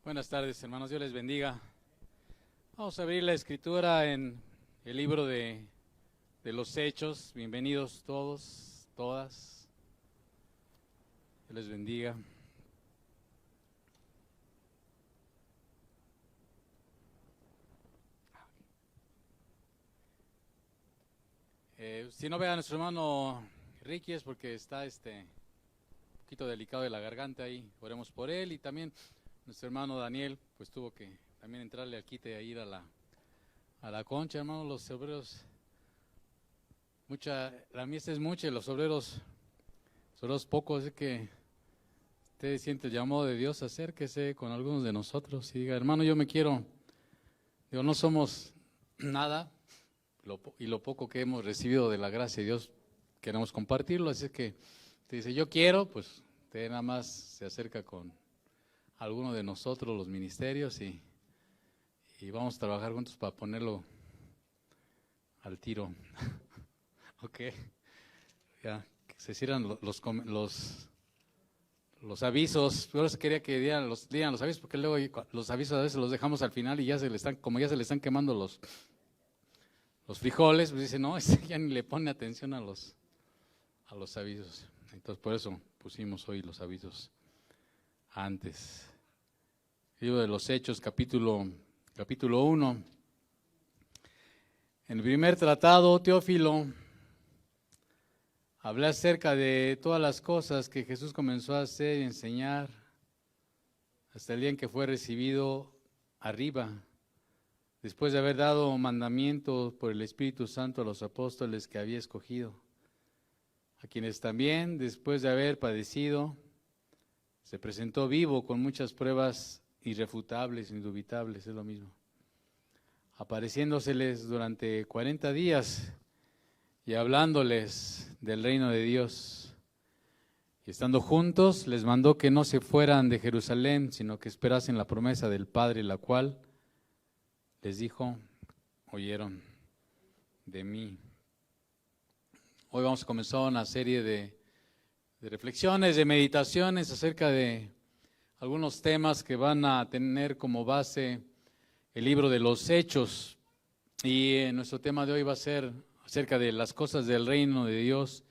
Buenas tardes, hermanos, Dios les bendiga. Vamos a abrir la escritura en el libro de los Hechos. Bienvenidos todos, todas. Dios les bendiga. Si no ve a nuestro hermano Ricky es porque está un poquito delicado de la garganta ahí. Oremos por él, y también nuestro hermano Daniel pues tuvo que también entrarle al quite a ir a la concha, hermano. Los obreros, la mies es mucha y los obreros pocos, así que usted siente el llamado de Dios, acérquese con algunos de nosotros y diga: hermano, yo me quiero, no somos nada, y lo poco que hemos recibido de la gracia de Dios queremos compartirlo, así que usted dice: yo quiero, pues usted nada más se acerca con alguno de nosotros, los ministerios, y vamos a trabajar juntos para ponerlo al tiro. Ok, ya, que se cierran los avisos. Yo quería que dieran los avisos, porque luego los avisos a veces los dejamos al final y ya se le están quemando los frijoles, pues dice: no, ya ni le pone atención a los avisos. Entonces por eso pusimos hoy los avisos antes. Libro de los Hechos, capítulo 1. En el primer tratado, Teófilo, hablé acerca de todas las cosas que Jesús comenzó a hacer y enseñar hasta el día en que fue recibido arriba, después de haber dado mandamientos por el Espíritu Santo a los apóstoles que había escogido, a quienes también, después de haber padecido, se presentó vivo con muchas pruebas irrefutables, indubitables, es lo mismo, apareciéndoseles durante 40 días y hablándoles del reino de Dios. Y estando juntos, les mandó que no se fueran de Jerusalén, sino que esperasen la promesa del Padre, la cual les dijo: oyeron de mí. Hoy vamos a comenzar una serie de reflexiones, de meditaciones acerca de algunos temas que van a tener como base el libro de los Hechos. Y nuestro tema de hoy va a ser acerca de las cosas del reino de Dios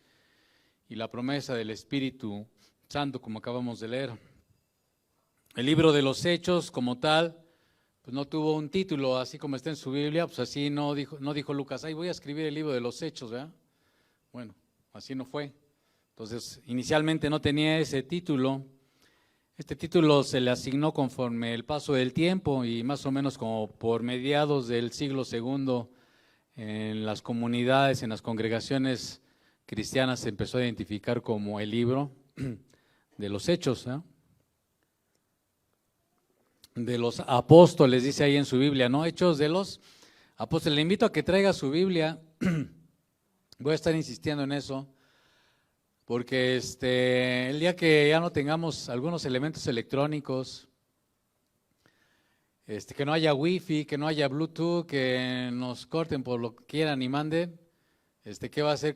y la promesa del Espíritu Santo, como acabamos de leer. El libro de los Hechos como tal pues no tuvo un título, así como está en su Biblia, pues así no dijo Lucas: ay, voy a escribir el libro de los Hechos, ¿verdad? Bueno, así no fue. Entonces, inicialmente no tenía ese título. Este título se le asignó conforme el paso del tiempo, y más o menos como por mediados del siglo II, en las comunidades, en las congregaciones cristianas, se empezó a identificar como el libro de los Hechos, ¿eh? De los apóstoles, dice ahí en su Biblia, ¿no? Hechos de los apóstoles. Le invito a que traiga su Biblia. Voy a estar insistiendo en eso, porque el día que ya no tengamos algunos elementos electrónicos, que no haya wifi, que no haya bluetooth, que nos corten por lo que quieran y manden, ¿qué va a hacer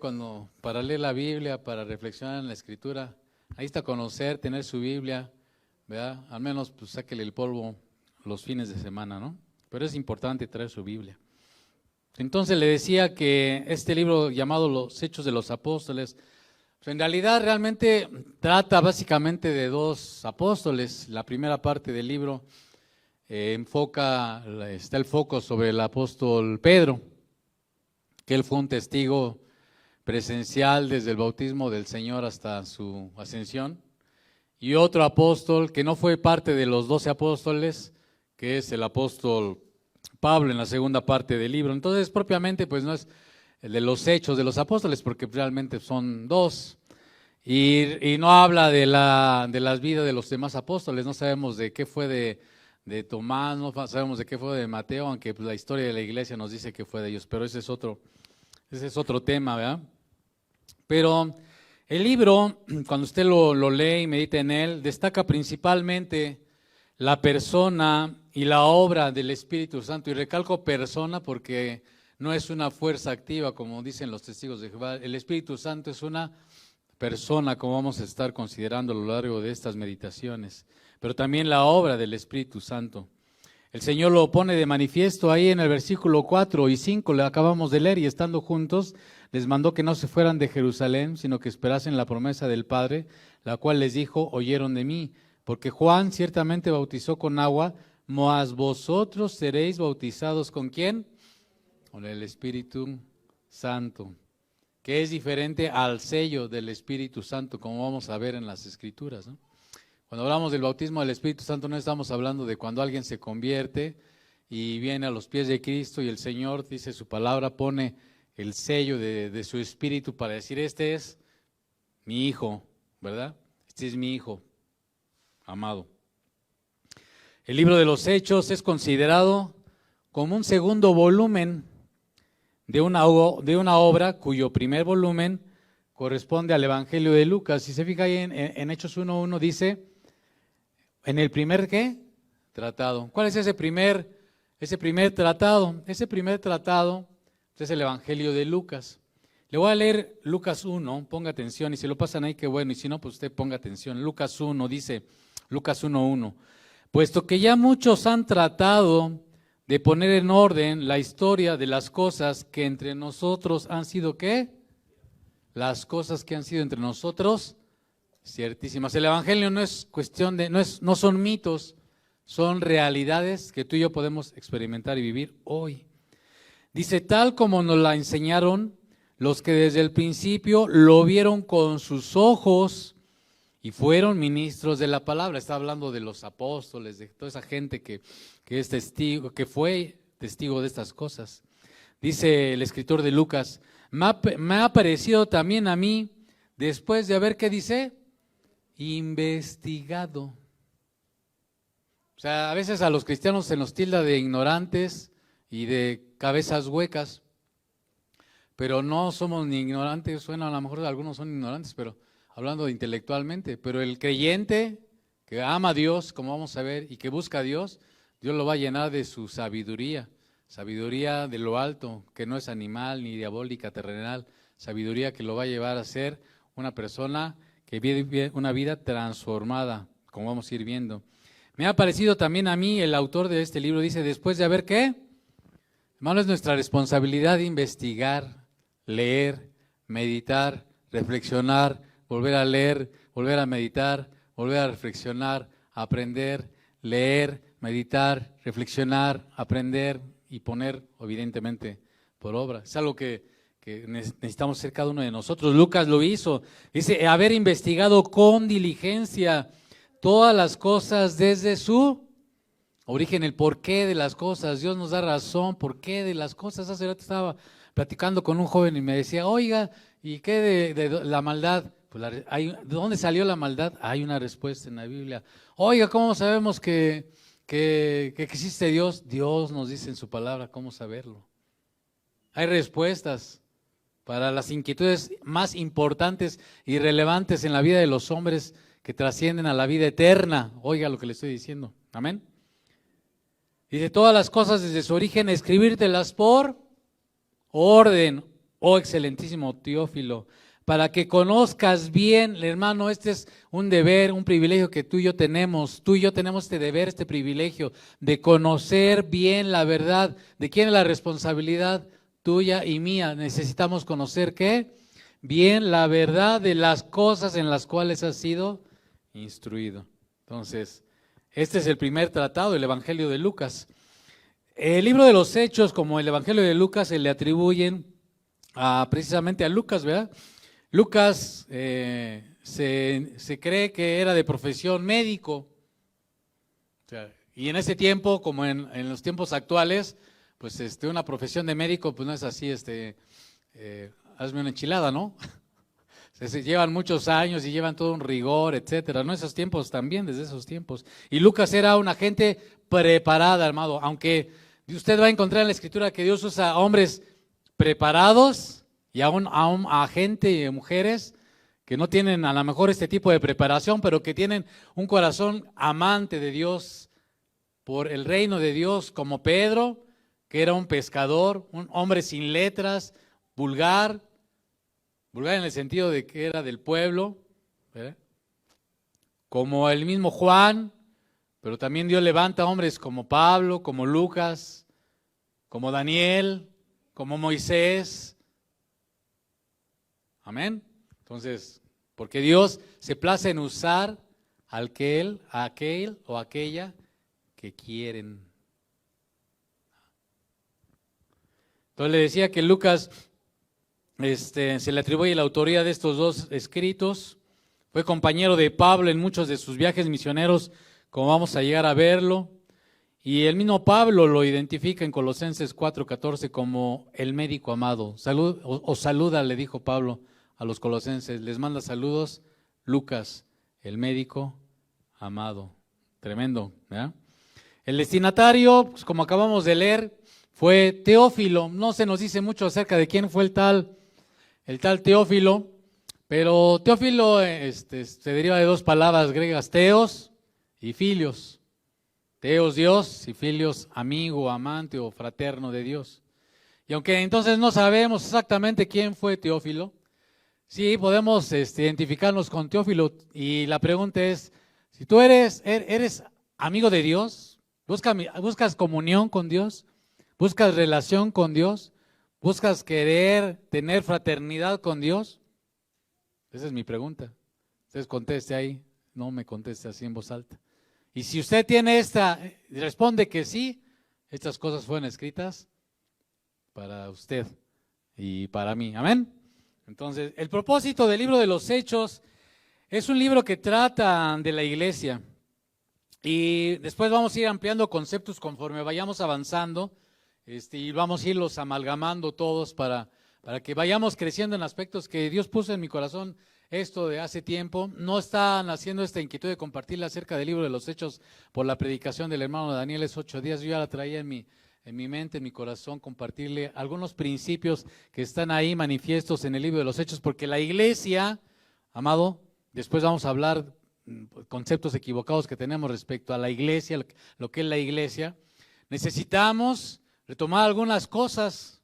para leer la Biblia, para reflexionar en la Escritura? Ahí está, conocer, tener su Biblia, ¿verdad? Al menos pues sáquele el polvo los fines de semana, ¿no? Pero es importante traer su Biblia. Entonces le decía que este libro llamado Los Hechos de los Apóstoles, pues en realidad realmente trata básicamente de dos apóstoles. La primera parte del libro está el foco sobre el apóstol Pedro, que él fue un testigo presencial desde el bautismo del Señor hasta su ascensión, y otro apóstol que no fue parte de los 12 apóstoles, que es el apóstol Pablo, en la segunda parte del libro. Entonces propiamente pues no es el de los Hechos de los Apóstoles, porque realmente son dos, y no habla de las vidas de los demás apóstoles. No sabemos de qué fue de Tomás, no sabemos de qué fue de Mateo, aunque pues la historia de la iglesia nos dice que fue de ellos, pero ese es otro tema, ¿verdad? Pero el libro, cuando usted lo lee y medita en él, destaca principalmente la persona y la obra del Espíritu Santo. Y recalco persona porque no es una fuerza activa, como dicen los testigos de Jehová. El Espíritu Santo es una persona, como vamos a estar considerando a lo largo de estas meditaciones, pero también la obra del Espíritu Santo. El Señor lo pone de manifiesto ahí en el versículo 4 y 5, le acabamos de leer, y estando juntos, les mandó que no se fueran de Jerusalén, sino que esperasen la promesa del Padre, la cual les dijo, oyeron de mí, porque Juan ciertamente bautizó con agua, mas vosotros seréis bautizados ¿con quién? Con el Espíritu Santo, que es diferente al sello del Espíritu Santo, como vamos a ver en las Escrituras, ¿no? Cuando hablamos del bautismo del Espíritu Santo no estamos hablando de cuando alguien se convierte y viene a los pies de Cristo y el Señor, dice su palabra, pone el sello de su Espíritu para decir, este es mi Hijo, ¿verdad? Este es mi Hijo amado. El libro de los Hechos es considerado como un segundo volumen de una obra cuyo primer volumen corresponde al Evangelio de Lucas. Si se fija ahí en Hechos 1:1 dice, en el primer ¿qué? Tratado. ¿Cuál es ese primer tratado? Ese primer tratado es el Evangelio de Lucas. Le voy a leer Lucas 1, ponga atención, y si lo pasan ahí, qué bueno, y si no, pues usted ponga atención. Lucas 1 dice, Lucas 1:1, puesto que ya muchos han tratado de poner en orden la historia de las cosas que entre nosotros han sido, ¿qué? Las cosas que han sido entre nosotros ciertísimas. El Evangelio no es cuestión de, no son mitos, son realidades que tú y yo podemos experimentar y vivir hoy. Dice, tal como nos la enseñaron los que desde el principio lo vieron con sus ojos y fueron ministros de la palabra. Está hablando de los apóstoles, de toda esa gente que es testigo, que fue testigo de estas cosas. Dice el escritor de Lucas, me ha parecido también a mí, después de haber, ¿qué dice? Investigado. O sea, a veces a los cristianos se nos tilda de ignorantes y de cabezas huecas, pero no somos ni ignorantes. Bueno, a lo mejor algunos son ignorantes, pero hablando intelectualmente, pero el creyente que ama a Dios, como vamos a ver, y que busca a Dios, Dios lo va a llenar de su sabiduría, sabiduría de lo alto, que no es animal ni diabólica, terrenal, sabiduría que lo va a llevar a ser una persona que vive una vida transformada, como vamos a ir viendo. Me ha parecido también a mí, el autor de este libro dice, después de haber ¿qué? Hermano, es nuestra responsabilidad investigar, leer, meditar, reflexionar, volver a leer, volver a meditar, volver a reflexionar, aprender, leer, meditar, reflexionar, aprender y poner evidentemente por obra. Es algo que necesitamos ser cada uno de nosotros. Lucas lo hizo, dice, haber investigado con diligencia todas las cosas desde su origen, el porqué de las cosas. Dios nos da razón, porqué de las cosas. Hace rato estaba platicando con un joven y me decía, oiga, ¿y qué de la maldad? Pues ¿de dónde salió la maldad? Hay una respuesta en la Biblia. Oiga, ¿cómo sabemos que existe Dios? Dios nos dice en su palabra cómo saberlo. Hay respuestas para las inquietudes más importantes y relevantes en la vida de los hombres que trascienden a la vida eterna. Oiga lo que le estoy diciendo. Amén. Dice, todas las cosas desde su origen, escribírtelas por orden, oh excelentísimo Teófilo, para que conozcas bien, hermano, este es un deber, un privilegio que tú y yo tenemos. Tú y yo tenemos este deber, este privilegio de conocer bien la verdad. ¿De quién es la responsabilidad? Tuya y mía. Necesitamos conocer ¿qué? Bien la verdad de las cosas en las cuales has sido instruido. Entonces, este es el primer tratado, el Evangelio de Lucas. El libro de los Hechos, como el Evangelio de Lucas, se le atribuyen precisamente a Lucas, ¿verdad? Lucas se cree que era de profesión médico. O sea, y en ese tiempo, como en los tiempos actuales, pues una profesión de médico, pues no es así, hazme una enchilada, ¿no? Se llevan muchos años y llevan todo un rigor, etcétera, ¿no? Esos tiempos también, desde esos tiempos. Y Lucas era una gente preparada, hermano, aunque usted va a encontrar en la Escritura que Dios usa a hombres preparados y aún a gente y mujeres que no tienen a lo mejor este tipo de preparación, pero que tienen un corazón amante de Dios, por el reino de Dios, como Pedro, que era un pescador, un hombre sin letras, vulgar, vulgar en el sentido de que era del pueblo, ¿verdad? Como el mismo Juan, pero también Dios levanta hombres como Pablo, como Lucas, como Daniel, como Moisés. Amén. Entonces, porque Dios se place en usar a aquel o aquella que quieren. Entonces le decía que Lucas se le atribuye la autoría de estos dos escritos. Fue compañero de Pablo en muchos de sus viajes misioneros, como vamos a llegar a verlo. Y el mismo Pablo lo identifica en Colosenses 4:14 como el médico amado. Os saluda, le dijo Pablo a los colosenses. Les manda saludos Lucas, el médico amado. Tremendo, ¿verdad? El destinatario, pues, como acabamos de leer, fue Teófilo. No se nos dice mucho acerca de quién fue el tal Teófilo, pero Teófilo se deriva de dos palabras griegas, teos y filios. Teos, Dios, y filios, amigo, amante o fraterno de Dios. Y aunque entonces no sabemos exactamente quién fue Teófilo, sí podemos identificarnos con Teófilo. Y la pregunta es, si tú eres amigo de Dios, buscas comunión con Dios, buscas relación con Dios, buscas querer tener fraternidad con Dios. Esa es mi pregunta. Entonces conteste ahí, no me conteste así en voz alta. Y si usted tiene responde que sí, estas cosas fueron escritas para usted y para mí. Amén. Entonces, el propósito del libro de los Hechos es un libro que trata de la iglesia. Y después vamos a ir ampliando conceptos conforme vayamos avanzando, y vamos a irlos amalgamando todos para que vayamos creciendo en aspectos que Dios puso en mi corazón. Esto de hace tiempo, no están haciendo esta inquietud de compartirle acerca del libro de los Hechos por la predicación del hermano Daniel, es 8 días, yo ya la traía en mi mente, en mi corazón, compartirle algunos principios que están ahí manifiestos en el libro de los Hechos, porque la iglesia, amado, después vamos a hablar conceptos equivocados que tenemos respecto a la iglesia, lo que es la iglesia, necesitamos retomar algunas cosas,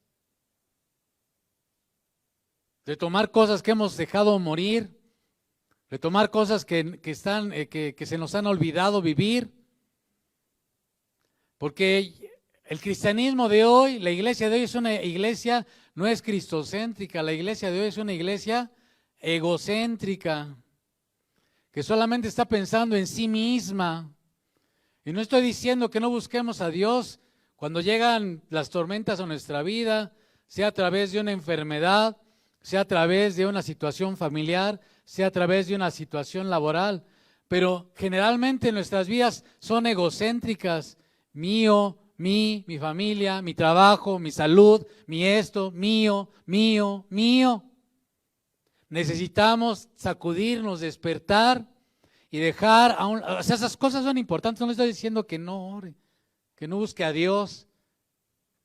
retomar cosas que hemos dejado morir, retomar cosas que se nos han olvidado vivir, porque el cristianismo de hoy, la iglesia de hoy es una iglesia, no es cristocéntrica, la iglesia de hoy es una iglesia egocéntrica, que solamente está pensando en sí misma. Y no estoy diciendo que no busquemos a Dios cuando llegan las tormentas a nuestra vida, sea a través de una enfermedad, sea a través de una situación familiar, sea a través de una situación laboral, pero generalmente nuestras vidas son egocéntricas, mío, mi familia, mi trabajo, mi salud, mi esto, mío. Necesitamos sacudirnos, despertar y dejar, o sea, esas cosas son importantes, no le estoy diciendo que no ore, que no busque a Dios.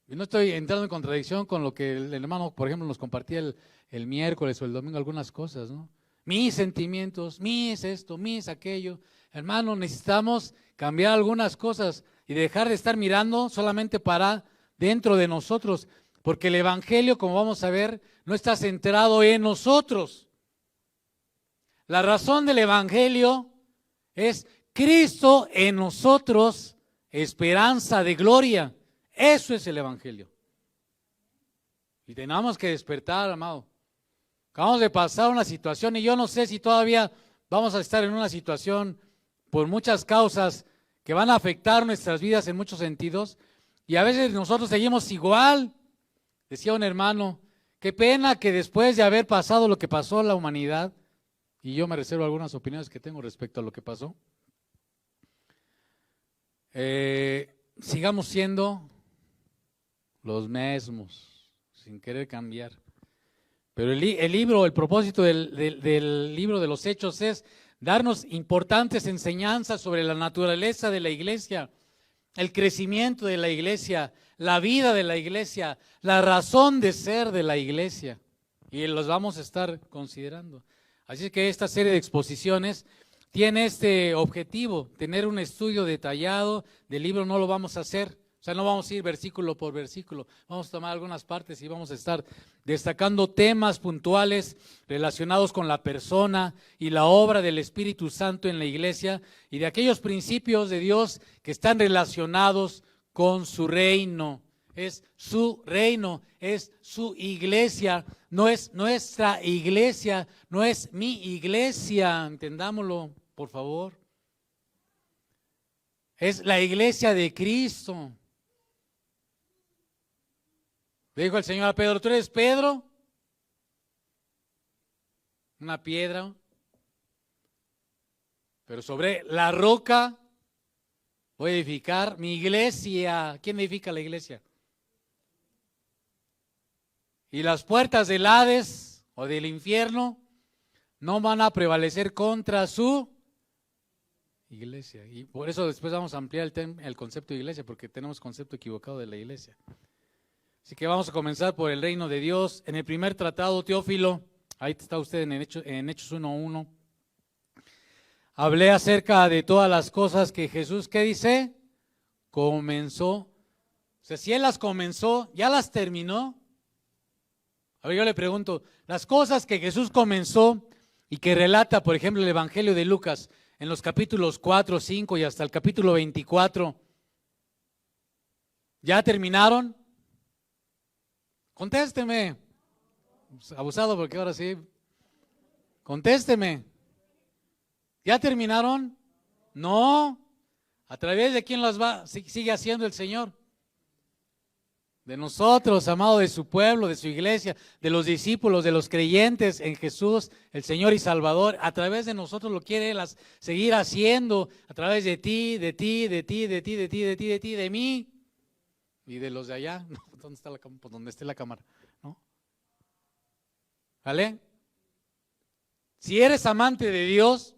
Y no estoy entrando en contradicción con lo que el hermano, por ejemplo, nos compartía el miércoles o el domingo, algunas cosas, ¿no? Mis sentimientos, mis esto, mis aquello. Hermano, necesitamos cambiar algunas cosas y dejar de estar mirando solamente para dentro de nosotros, porque el evangelio, como vamos a ver, no está centrado en nosotros. La razón del evangelio es Cristo en nosotros, esperanza de gloria. Eso es el evangelio. Y tenemos que despertar, amado. Acabamos de pasar una situación y yo no sé si todavía vamos a estar en una situación por muchas causas que van a afectar nuestras vidas en muchos sentidos. Y a veces nosotros seguimos igual. Decía un hermano, qué pena que después de haber pasado lo que pasó en la humanidad, y yo me reservo algunas opiniones que tengo respecto a lo que pasó, sigamos siendo los mismos, sin querer cambiar. Pero el propósito del libro de los Hechos es darnos importantes enseñanzas sobre la naturaleza de la iglesia, el crecimiento de la iglesia, la vida de la iglesia, la razón de ser de la iglesia. Y los vamos a estar considerando. Así que esta serie de exposiciones tiene este objetivo, tener un estudio detallado del libro. No lo vamos a hacer, O sea, no vamos a ir versículo por versículo, vamos a tomar algunas partes y vamos a estar destacando temas puntuales relacionados con la persona y la obra del Espíritu Santo en la iglesia y de aquellos principios de Dios que están relacionados con su reino. Es su reino, es su iglesia, no es nuestra iglesia, no es mi iglesia, entendámoslo, por favor. Es la iglesia de Cristo. Le dijo el Señor a Pedro, ¿tú eres Pedro? Una piedra. Pero sobre la roca voy a edificar mi iglesia. ¿Quién edifica la iglesia? Y las puertas del Hades o del infierno no van a prevalecer contra su iglesia. Y por eso después vamos a ampliar el concepto de iglesia, porque tenemos concepto equivocado de la iglesia. Así que vamos a comenzar por el reino de Dios. En el primer tratado, Teófilo, ahí está usted en Hechos 1:1. Hablé acerca de todas las cosas que Jesús, ¿qué dice? Comenzó. O sea, si Él las comenzó, ¿ya las terminó? A ver, yo le pregunto, las cosas que Jesús comenzó y que relata, por ejemplo, el Evangelio de Lucas, en los capítulos 4, 5 y hasta el capítulo 24, ¿ya terminaron? Contésteme. Abusado porque ahora sí. Contésteme. ¿Ya terminaron? No. ¿A través de quién las va? Sigue haciendo el Señor. De nosotros, amado, de su pueblo, de su iglesia, de los discípulos, de los creyentes en Jesús, el Señor y Salvador. A través de nosotros lo quiere Él seguir haciendo. A través de ti, de ti, de ti, de ti, de ti, de ti, de ti, de mí. Y de los de allá, ¿dónde está donde esté la cámara? ¿No? ¿Vale? Si eres amante de Dios,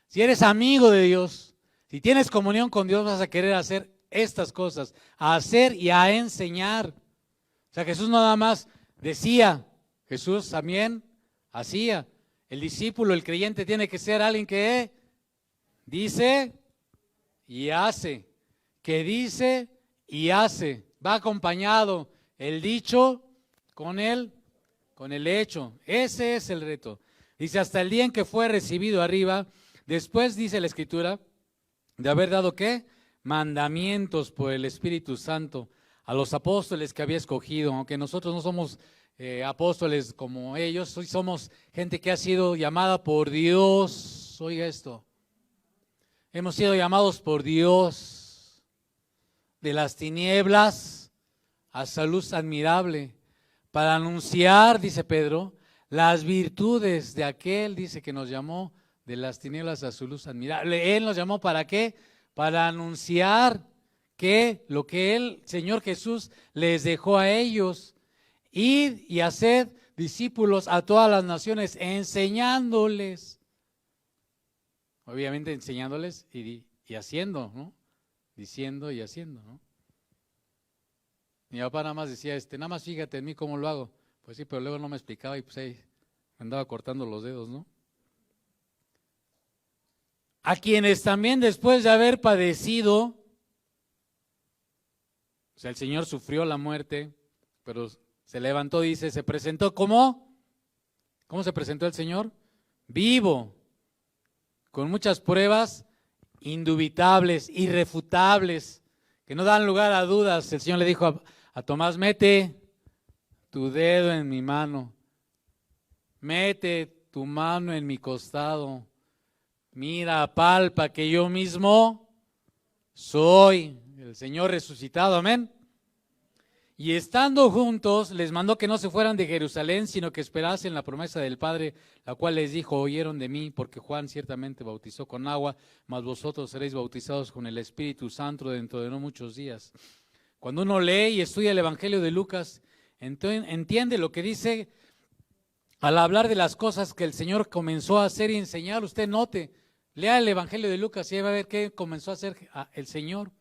si eres amigo de Dios, si tienes comunión con Dios, vas a querer hacer estas cosas, a hacer y a enseñar. O sea, Jesús nada más decía, Jesús también hacía. El discípulo, el creyente tiene que ser alguien que dice y hace, que dice y hace, va acompañado el dicho con el hecho. Ese es el reto. Dice, hasta el día en que fue recibido arriba, después dice la Escritura, de haber dado ¿qué? Mandamientos por el Espíritu Santo a los apóstoles que había escogido, aunque nosotros no somos apóstoles como ellos, hoy somos gente que ha sido llamada por Dios. Oiga esto, hemos sido llamados por Dios de las tinieblas a su luz admirable, para anunciar, dice Pedro, las virtudes de aquel, dice, que nos llamó de las tinieblas a su luz admirable. Él nos llamó ¿para qué? Para anunciar que lo que el Señor Jesús les dejó a ellos, ir y hacer discípulos a todas las naciones, enseñándoles, obviamente enseñándoles y haciendo, ¿no? Diciendo y haciendo, ¿no? Mi papá nada más decía, nada más fíjate en mí cómo lo hago. Pues sí, pero luego no me explicaba y pues ahí me andaba cortando los dedos, ¿no? A quienes también después de haber padecido, o sea, el Señor sufrió la muerte, pero se levantó, dice, se presentó ¿cómo? ¿Cómo se presentó el Señor? Vivo, con muchas pruebas indubitables, irrefutables, que no dan lugar a dudas. El Señor le dijo a Tomás, mete tu dedo en mi mano, mete tu mano en mi costado, mira, palpa que yo mismo soy el Señor resucitado, amén. Y estando juntos, les mandó que no se fueran de Jerusalén, sino que esperasen la promesa del Padre, la cual les dijo, oyeron de mí, porque Juan ciertamente bautizó con agua, mas vosotros seréis bautizados con el Espíritu Santo dentro de no muchos días. Cuando uno lee y estudia el Evangelio de Lucas, entiende lo que dice al hablar de las cosas que el Señor comenzó a hacer y enseñar. Usted note, lea el Evangelio de Lucas y va a ver qué comenzó a hacer el Señor.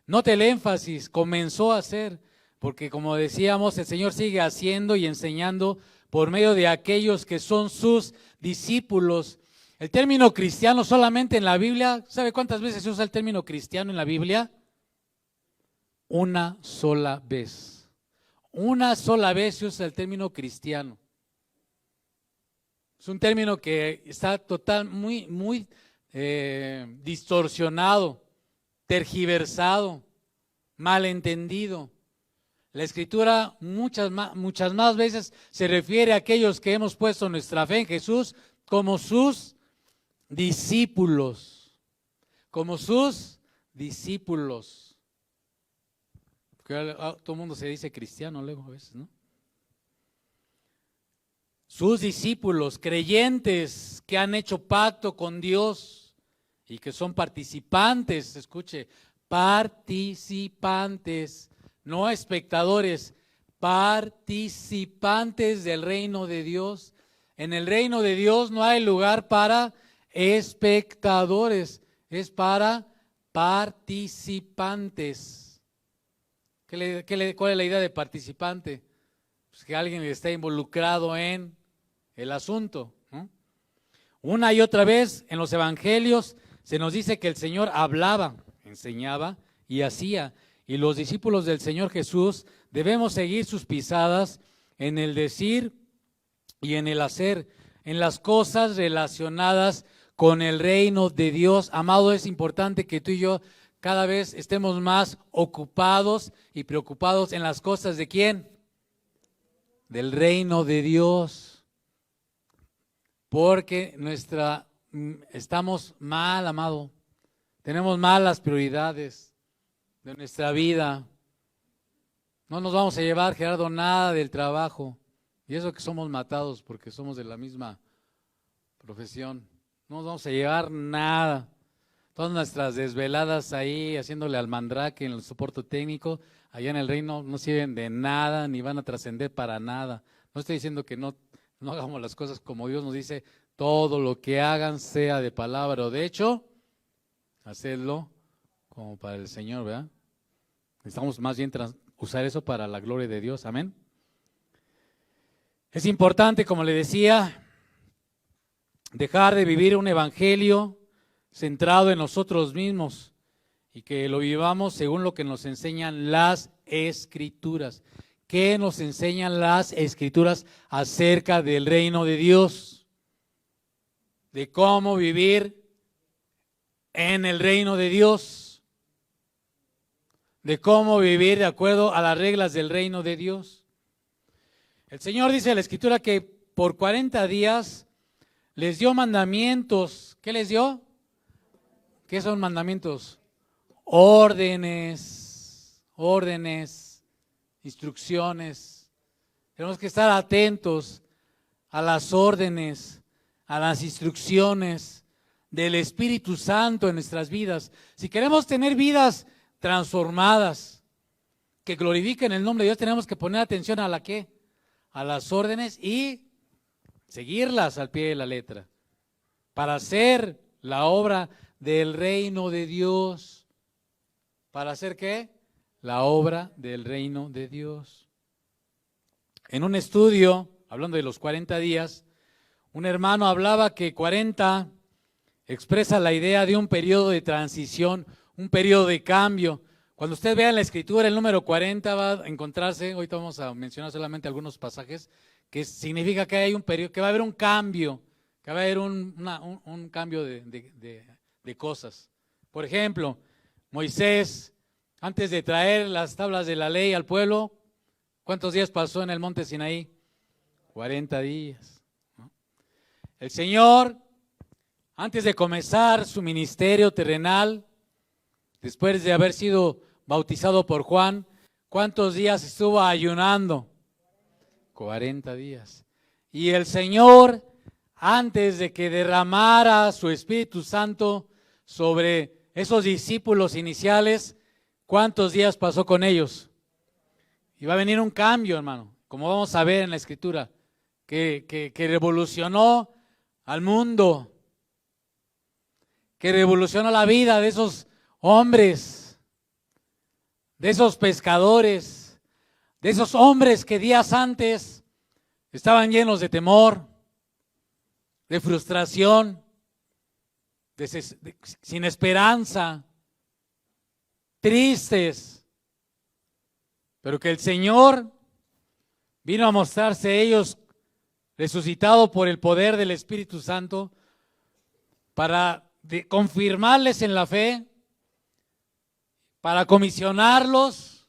Note el énfasis, comenzó a hacer. Porque como decíamos, el Señor sigue haciendo y enseñando por medio de aquellos que son sus discípulos. El término cristiano solamente en la Biblia, ¿sabe cuántas veces se usa el término cristiano en la Biblia? una sola vez. Una sola vez se usa el término cristiano. Es un término que está muy distorsionado, tergiversado, malentendido. La Escritura muchas más veces se refiere a aquellos que hemos puesto nuestra fe en Jesús como sus discípulos, como sus discípulos. Porque todo el mundo se dice cristiano luego a veces, ¿no? Sus discípulos, creyentes que han hecho pacto con Dios y que son participantes, escuche, participantes, no espectadores, participantes del reino de Dios. En el reino de Dios no hay lugar para espectadores, es para participantes. ¿Cuál es la idea de participante? Pues que alguien está involucrado en el asunto, ¿no? Una y otra vez en los evangelios se nos dice que el Señor hablaba, enseñaba y hacía. Y los discípulos del Señor Jesús debemos seguir sus pisadas en el decir y en el hacer, en las cosas relacionadas con el reino de Dios. Amado, es importante que tú y yo cada vez estemos más ocupados y preocupados en las cosas ¿de quién? Del reino de Dios. Porque estamos mal, amado. Tenemos malas prioridades de nuestra vida. No nos vamos a llevar, Gerardo, nada del trabajo. Y eso que somos matados porque somos de la misma profesión. No nos vamos a llevar nada. Todas nuestras desveladas ahí haciéndole al mandrake en el soporte técnico, allá en el reino no sirven de nada ni van a trascender para nada. No estoy diciendo que no hagamos las cosas como Dios nos dice, todo lo que hagan sea de palabra o de hecho, hacedlo como para el Señor, ¿verdad? Necesitamos más bien usar eso para la gloria de Dios, amén. Es importante, como le decía, dejar de vivir un evangelio centrado en nosotros mismos y que lo vivamos según lo que nos enseñan las Escrituras. ¿Qué nos enseñan las Escrituras acerca del reino de Dios? De cómo vivir en el reino de Dios. De cómo vivir de acuerdo a las reglas del reino de Dios. El Señor dice en la Escritura que por 40 días les dio mandamientos. ¿Qué les dio? ¿Qué son mandamientos? Órdenes, instrucciones. Tenemos que estar atentos a las órdenes, a las instrucciones del Espíritu Santo en nuestras vidas. Si queremos tener vidas transformadas, que glorifiquen el nombre de Dios, tenemos que poner atención a la ¿qué? A las órdenes y seguirlas al pie de la letra, para hacer la obra del reino de Dios. ¿Para hacer qué? La obra del reino de Dios. En un estudio, hablando de los 40 días, un hermano hablaba que 40 expresa la idea de un periodo de transición, un periodo de cambio. Cuando usted vea en la Escritura el número 40 va a encontrarse, ahorita vamos a mencionar solamente algunos pasajes, que significa que hay un periodo, que va a haber un cambio, que va a haber un cambio de cosas. Por ejemplo, Moisés, antes de traer las tablas de la ley al pueblo, ¿cuántos días pasó en el monte Sinaí? 40 días. ¿No? El Señor, antes de comenzar su ministerio terrenal, después de haber sido bautizado por Juan, ¿cuántos días estuvo ayunando? 40 días. Y el Señor, antes de que derramara su Espíritu Santo sobre esos discípulos iniciales, ¿cuántos días pasó con ellos? Y va a venir un cambio, hermano, como vamos a ver en la Escritura, que revolucionó al mundo, que revolucionó la vida de esos hombres, de esos pescadores, de esos hombres que días antes estaban llenos de temor, de frustración, sin esperanza, tristes. pero que el Señor vino a mostrarse a ellos resucitado por el poder del Espíritu Santo para confirmarles en la fe, para comisionarlos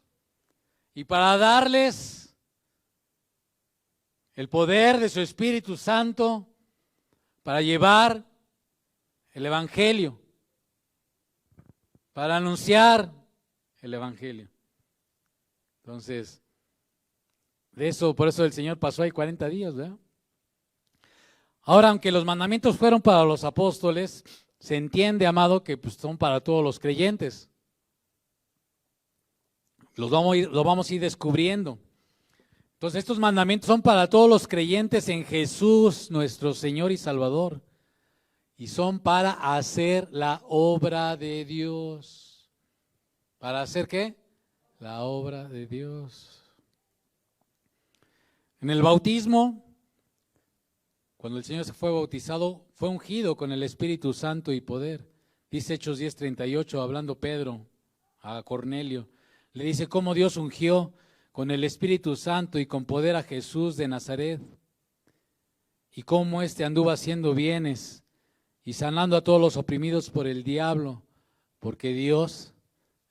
y para darles el poder de su Espíritu Santo para llevar el Evangelio, para anunciar el Evangelio. Entonces, por eso el Señor pasó ahí 40 días, ¿verdad? Ahora, aunque los mandamientos fueron para los apóstoles, se entiende, amado, que pues, son para todos los creyentes. Lo vamos a ir descubriendo. Entonces, estos mandamientos son para todos los creyentes en Jesús, nuestro Señor y Salvador. Y son para hacer la obra de Dios. ¿Para hacer qué? La obra de Dios. En el bautismo, cuando el Señor se fue bautizado, fue ungido con el Espíritu Santo y poder. Dice Hechos 10:38, hablando Pedro a Cornelio, le dice cómo Dios ungió con el Espíritu Santo y con poder a Jesús de Nazaret, y cómo éste anduvo haciendo bienes y sanando a todos los oprimidos por el diablo, porque Dios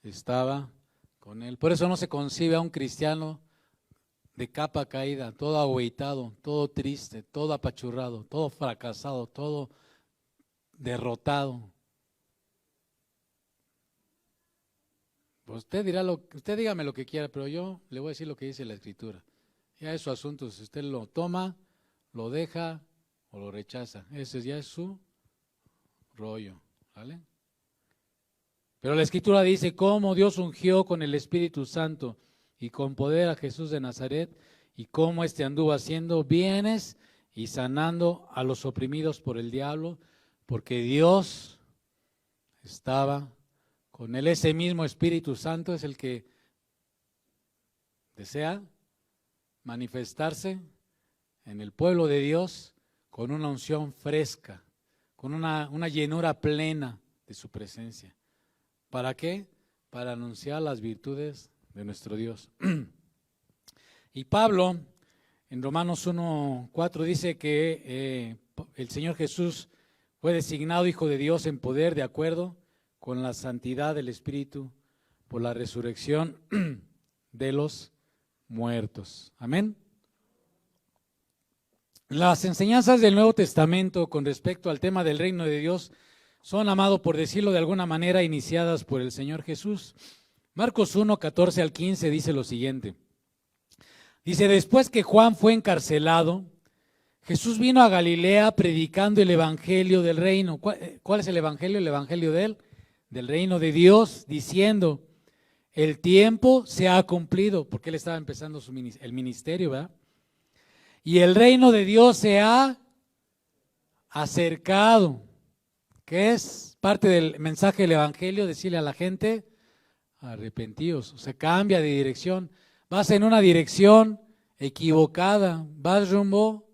estaba con él. Por eso no se concibe a un cristiano de capa caída, todo agüitado, todo triste, todo apachurrado, todo fracasado, todo derrotado. Usted dígame lo que quiera, pero yo le voy a decir lo que dice la Escritura. Ya es su asunto, si usted lo toma, lo deja o lo rechaza. Ese ya es su rollo, ¿vale? Pero la Escritura dice cómo Dios ungió con el Espíritu Santo y con poder a Jesús de Nazaret, y cómo éste anduvo haciendo bienes y sanando a los oprimidos por el diablo, porque Dios estaba con él. Ese mismo Espíritu Santo es el que desea manifestarse en el pueblo de Dios con una unción fresca, con una llenura plena de su presencia. ¿Para qué? Para anunciar las virtudes de nuestro Dios. Y Pablo, en Romanos 1:4, dice que el Señor Jesús fue designado Hijo de Dios en poder de acuerdo con la santidad del Espíritu por la resurrección de los muertos. Amén. Las enseñanzas del Nuevo Testamento con respecto al tema del reino de Dios son, amado, por decirlo de alguna manera, iniciadas por el Señor Jesús. Marcos 1:14 al 15 dice lo siguiente. Dice, después que Juan fue encarcelado, Jesús vino a Galilea predicando el evangelio del reino. ¿Cuál es el evangelio? El evangelio del reino de Dios, diciendo, el tiempo se ha cumplido, porque él estaba empezando el ministerio, ¿verdad? Y el reino de Dios se ha acercado, que es parte del mensaje del evangelio, decirle a la gente, arrepentíos, o sea, cambia de dirección. Vas en una dirección equivocada, vas rumbo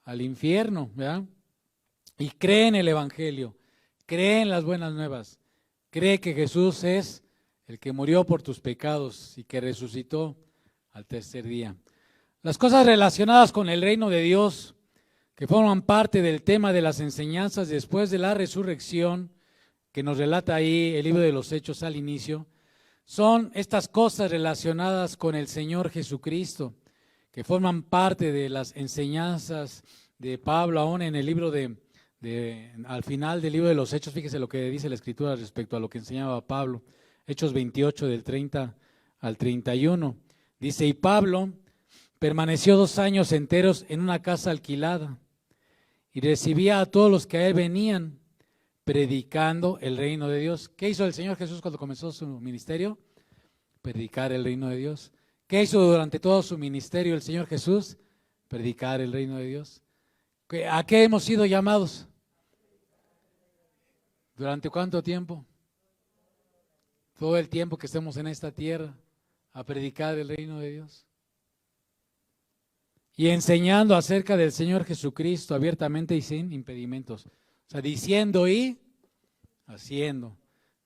al infierno, ¿verdad? Y cree en el evangelio, cree en las buenas nuevas, cree que Jesús es el que murió por tus pecados y que resucitó al tercer día. Las cosas relacionadas con el reino de Dios, que forman parte del tema de las enseñanzas después de la resurrección, que nos relata ahí el libro de los Hechos al inicio, son estas cosas relacionadas con el Señor Jesucristo, que forman parte de las enseñanzas de Pablo, aún en el libro al final del libro de los Hechos. Fíjese lo que dice la Escritura respecto a lo que enseñaba Pablo. Hechos 28, del 30 al 31. Dice, y Pablo permaneció 2 años enteros en una casa alquilada y recibía a todos los que a él venían, predicando el reino de Dios. ¿Qué hizo el Señor Jesús cuando comenzó su ministerio? Predicar el reino de Dios. ¿Qué hizo durante todo su ministerio el Señor Jesús? Predicar el reino de Dios. ¿A qué hemos sido llamados? ¿Durante cuánto tiempo? Todo el tiempo que estemos en esta tierra, a predicar el reino de Dios. Y enseñando acerca del Señor Jesucristo abiertamente y sin impedimentos. O sea, diciendo y haciendo.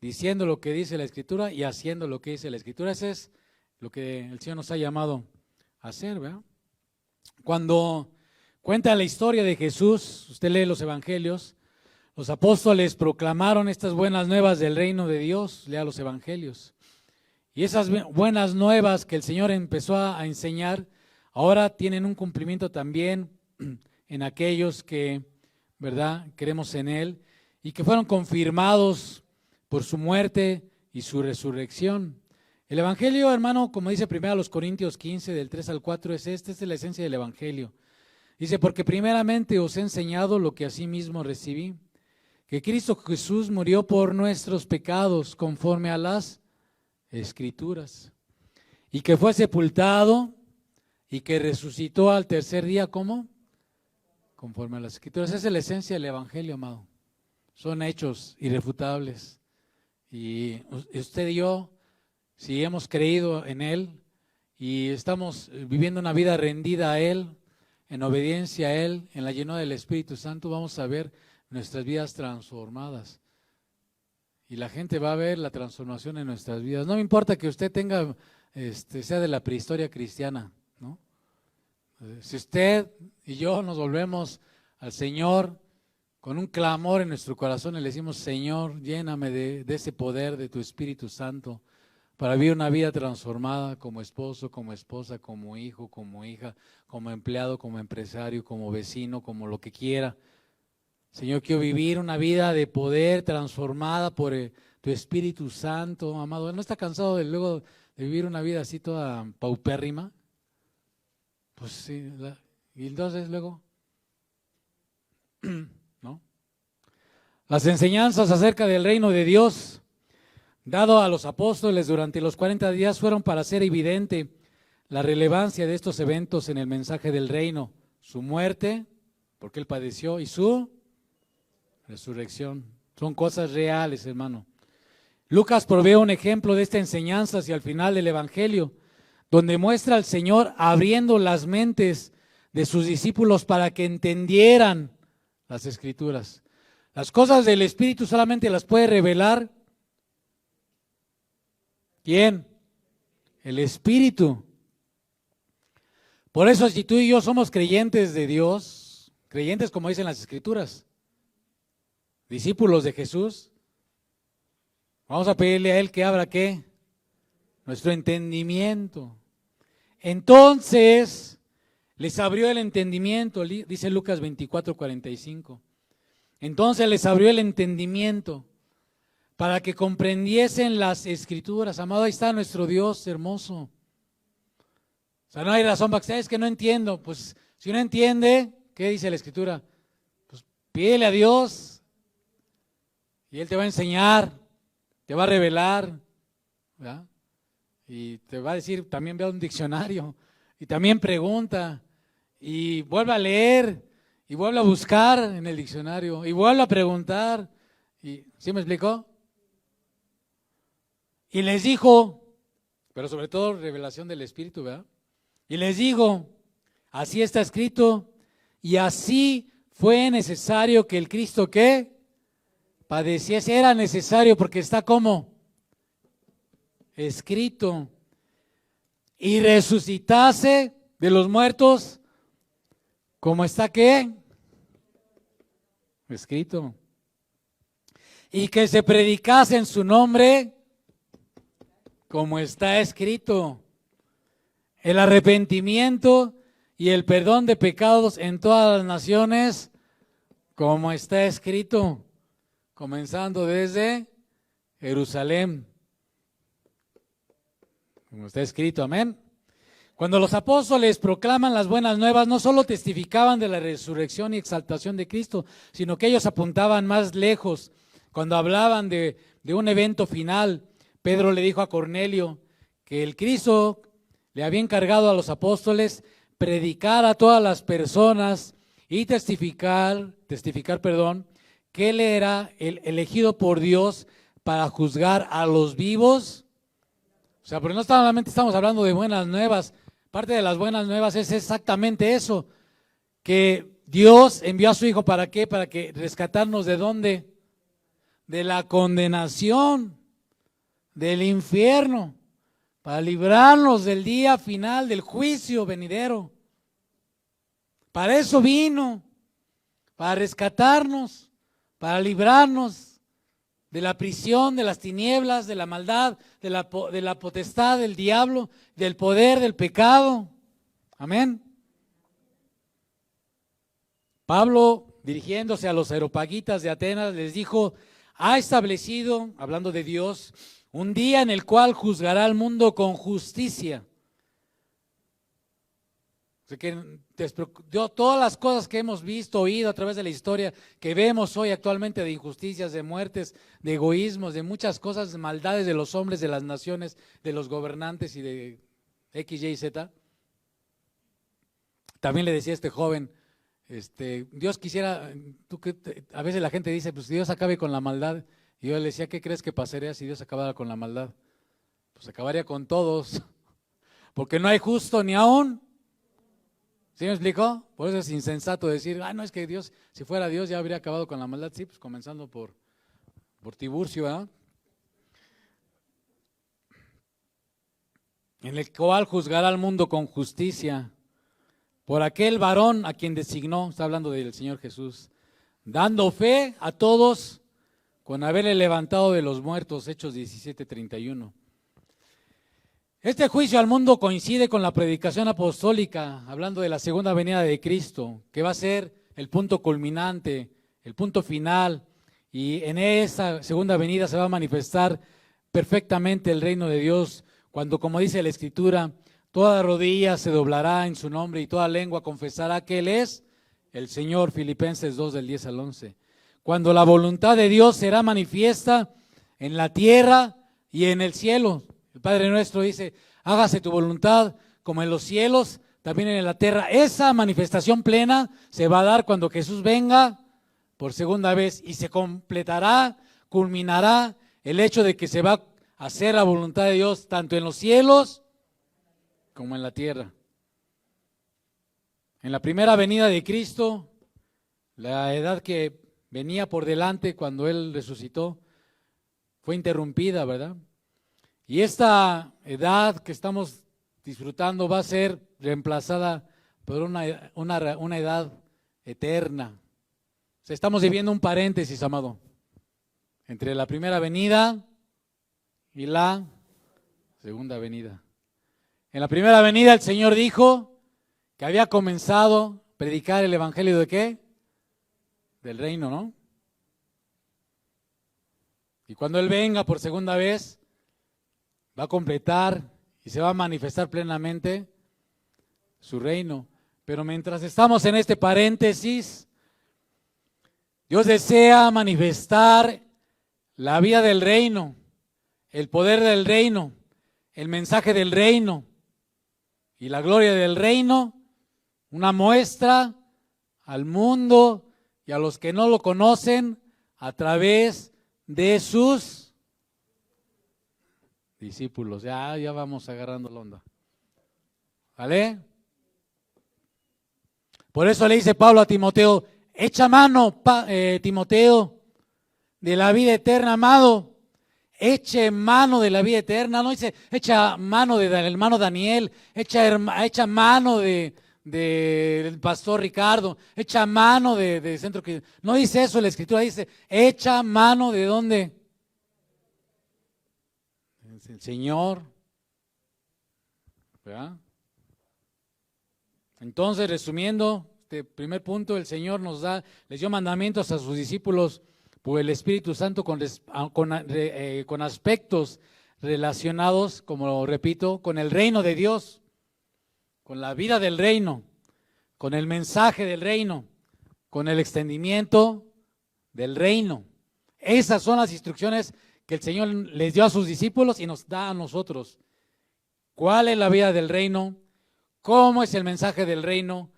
Diciendo lo que dice la Escritura y haciendo lo que dice la Escritura. Ese es lo que el Señor nos ha llamado a hacer, ¿verdad? Cuando cuenta la historia de Jesús, usted lee los evangelios, los apóstoles proclamaron estas buenas nuevas del reino de Dios, lea los evangelios. Y esas buenas nuevas que el Señor empezó a enseñar, ahora tienen un cumplimiento también en aquellos que, ¿verdad?, creemos en Él y que fueron confirmados por su muerte y su resurrección. El evangelio, hermano, como dice 1 Corintios 15, del 3 al 4, esta es la esencia del evangelio. Dice, porque primeramente os he enseñado lo que asimismo recibí, que Cristo Jesús murió por nuestros pecados conforme a las Escrituras, y que fue sepultado y que resucitó al tercer día, ¿cómo? Conforme a las Escrituras. Esa es la esencia del evangelio, amado. Son hechos irrefutables. Y usted y yo, si hemos creído en Él y estamos viviendo una vida rendida a Él, en obediencia a Él, en la llenura del Espíritu Santo, vamos a ver nuestras vidas transformadas. Y la gente va a ver la transformación en nuestras vidas. No me importa que usted tenga, sea de la prehistoria cristiana, ¿no? Si usted y yo nos volvemos al Señor con un clamor en nuestro corazón y le decimos, Señor, lléname de ese poder de tu Espíritu Santo para vivir una vida transformada como esposo, como esposa, como hijo, como hija, como empleado, como empresario, como vecino, como lo que quiera. Señor, quiero vivir una vida de poder transformada por tu Espíritu Santo, amado. ¿No está cansado luego de vivir una vida así toda paupérrima? Pues sí, y entonces luego, ¿no? Las enseñanzas acerca del reino de Dios dado a los apóstoles durante los 40 días fueron para hacer evidente la relevancia de estos eventos en el mensaje del reino, su muerte, porque Él padeció, y su resurrección. Son cosas reales, hermano. Lucas provee un ejemplo de esta enseñanza hacia el final del Evangelio, donde muestra al Señor abriendo las mentes de sus discípulos para que entendieran las Escrituras. Las cosas del Espíritu solamente las puede revelar ¿quién? El Espíritu. Por eso, si tú y yo somos creyentes de Dios, creyentes como dicen las Escrituras, discípulos de Jesús, vamos a pedirle a Él que abra ¿qué? Nuestro entendimiento. Entonces, les abrió el entendimiento, dice Lucas 24:45. Entonces les abrió el entendimiento para que comprendiesen las Escrituras. Amado, ahí está nuestro Dios hermoso. O sea, no hay razón para que sabes que no entiendo. Pues si uno entiende, ¿qué dice la Escritura? Pues pídele a Dios y Él te va a enseñar, te va a revelar, ¿verdad? Y te va a decir, también ve a un diccionario y también pregunta y vuelve a leer y vuelve a buscar en el diccionario y vuelve a preguntar. ¿Sí me explicó? Y les dijo, pero sobre todo revelación del Espíritu, ¿verdad? Y les digo, así está escrito, y así fue necesario que el Cristo, ¿qué? Padeciese, era necesario porque está como escrito, y resucitase de los muertos, como está, ¿qué? Escrito. Y que se predicase en su nombre, como está escrito, el arrepentimiento y el perdón de pecados en todas las naciones, como está escrito, comenzando desde Jerusalén, como está escrito, amén. Cuando los apóstoles proclaman las buenas nuevas, no solo testificaban de la resurrección y exaltación de Cristo, sino que ellos apuntaban más lejos. Cuando hablaban de un evento final, Pedro le dijo a Cornelio que el Cristo le había encargado a los apóstoles predicar a todas las personas y testificar, que Él era el elegido por Dios para juzgar a los vivos. O sea, porque no solamente estamos hablando de buenas nuevas, parte de las buenas nuevas es exactamente eso, que Dios envió a su Hijo, ¿para qué? Para que rescatarnos ¿de dónde? De la condenación, del infierno. para librarnos del día final del juicio venidero. Para eso vino, para rescatarnos, para librarnos de la prisión, de las tinieblas, de la maldad, de la potestad del diablo, del poder del pecado. Amén. Pablo, dirigiéndose a los areopagitas de Atenas, les dijo: ha establecido, hablando de Dios, un día en el cual juzgará al mundo con justicia. O sea que todas las cosas que hemos visto, oído a través de la historia, que vemos hoy actualmente de injusticias, de muertes, de egoísmos, de muchas cosas, de maldades de los hombres, de las naciones, de los gobernantes y de X, Y, Z. También le decía a este joven, Dios quisiera, a veces la gente dice, pues Dios acabe con la maldad. Y yo le decía, ¿qué crees que pasaría si Dios acabara con la maldad? Pues acabaría con todos, porque no hay justo ni aún. ¿Sí me explicó? Por eso es insensato decir, no, es que Dios, si fuera Dios ya habría acabado con la maldad. Sí, pues comenzando por Tiburcio, ¿verdad? En el cual juzgará al mundo con justicia, por aquel varón a quien designó, está hablando del Señor Jesús, dando fe a todos con haberle levantado de los muertos, Hechos 17:31. Este juicio al mundo coincide con la predicación apostólica, hablando de la segunda venida de Cristo, que va a ser el punto culminante, el punto final, y en esa segunda venida se va a manifestar perfectamente el reino de Dios, cuando, como dice la Escritura, toda rodilla se doblará en su nombre y toda lengua confesará que Él es el Señor. Filipenses 2, del 10 al 11. Cuando la voluntad de Dios será manifiesta en la tierra y en el cielo. El Padre nuestro dice, hágase tu voluntad como en los cielos, también en la tierra. Esa manifestación plena se va a dar cuando Jesús venga por segunda vez y se completará, culminará el hecho de que se va a hacer la voluntad de Dios tanto en los cielos como en la tierra. En la primera venida de Cristo, la edad que venía por delante cuando Él resucitó fue interrumpida, ¿verdad? Y esta edad que estamos disfrutando va a ser reemplazada por una edad eterna. O sea, estamos viviendo un paréntesis, amado, entre la primera venida y la segunda venida. En la primera venida el Señor dijo que había comenzado a predicar el evangelio ¿de qué? Del reino, ¿no? Y cuando Él venga por segunda vez, va a completar y se va a manifestar plenamente su reino. Pero mientras estamos en este paréntesis, Dios desea manifestar la vida del reino, el poder del reino, el mensaje del reino y la gloria del reino, una muestra al mundo y a los que no lo conocen a través de sus discípulos. Ya vamos agarrando la onda. ¿Vale? Por eso le dice Pablo a Timoteo, echa mano, Timoteo, de la vida eterna, amado. Eche mano de la vida eterna. No dice, echa mano del hermano Daniel, echa mano del pastor Ricardo, echa mano de Centro Cristiano. No dice eso la Escritura, dice, echa mano de ¿dónde? El Señor, ¿verdad? Entonces, resumiendo, este primer punto, el Señor les dio mandamientos a sus discípulos por el Espíritu Santo con aspectos relacionados, como repito, con el reino de Dios, con la vida del reino, con el mensaje del reino, con el extendimiento del reino. Esas son las instrucciones que el Señor les dio a sus discípulos y nos da a nosotros. ¿Cuál es la vida del reino? ¿Cómo es el mensaje del reino?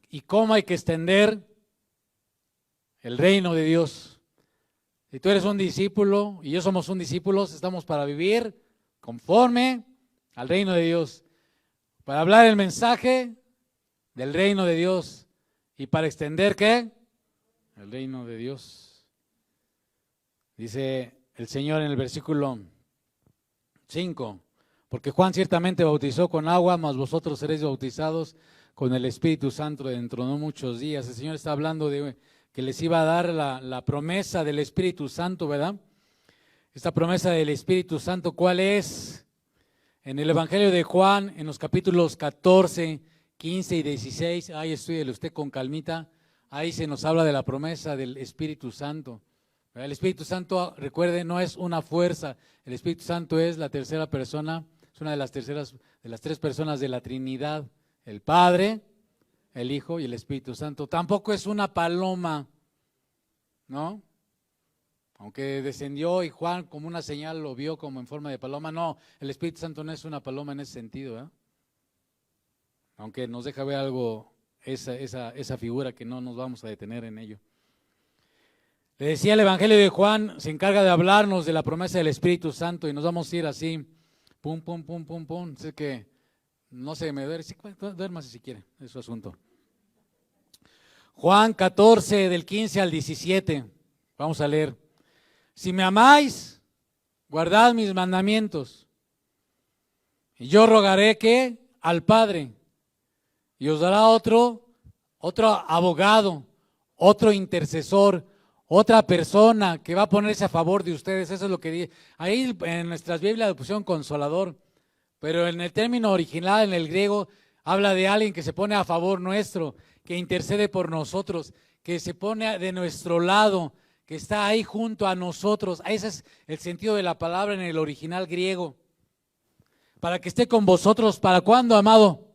¿Y cómo hay que extender el reino de Dios? Si tú eres un discípulo y yo somos un discípulo, estamos para vivir conforme al reino de Dios, para hablar el mensaje del reino de Dios y para extender ¿qué? El reino de Dios. Dice el Señor en el versículo 5, Porque Juan ciertamente bautizó con agua, mas vosotros seréis bautizados con el Espíritu Santo dentro de no muchos días. El Señor está hablando de que les iba a dar la promesa del Espíritu Santo, ¿verdad? Esta promesa del Espíritu Santo, ¿cuál es? En el Evangelio de Juan, en los capítulos 14, 15 y 16, ahí estúdiele usted con calmita, ahí se nos habla de la promesa del Espíritu Santo. El Espíritu Santo, recuerde, no es una fuerza, el Espíritu Santo es la tercera persona, es una de las tres personas de la Trinidad, el Padre, el Hijo y el Espíritu Santo. Tampoco es una paloma, ¿no? Aunque descendió y Juan como una señal lo vio como en forma de paloma, no, el Espíritu Santo no es una paloma en ese sentido, ¿eh? Aunque nos deja ver algo, esa figura que no nos vamos a detener en ello. Le decía, el Evangelio de Juan se encarga de hablarnos de la promesa del Espíritu Santo y nos vamos a ir así, pum, pum, pum, pum, pum, sé que no se me duerme, duérmase si quiere, es su asunto. Juan 14 del 15 al 17, vamos a leer. Si me amáis, guardad mis mandamientos. Y yo rogaré que al Padre, y os dará otro abogado, otro intercesor, otra persona que va a ponerse a favor de ustedes. Eso es lo que dice. Ahí en nuestras Biblias le pusieron consolador, pero en el término original, en el griego, habla de alguien que se pone a favor nuestro, que intercede por nosotros, que se pone de nuestro lado, que está ahí junto a nosotros. Ese es el sentido de la palabra en el original griego. Para que esté con vosotros, ¿para cuándo, amado?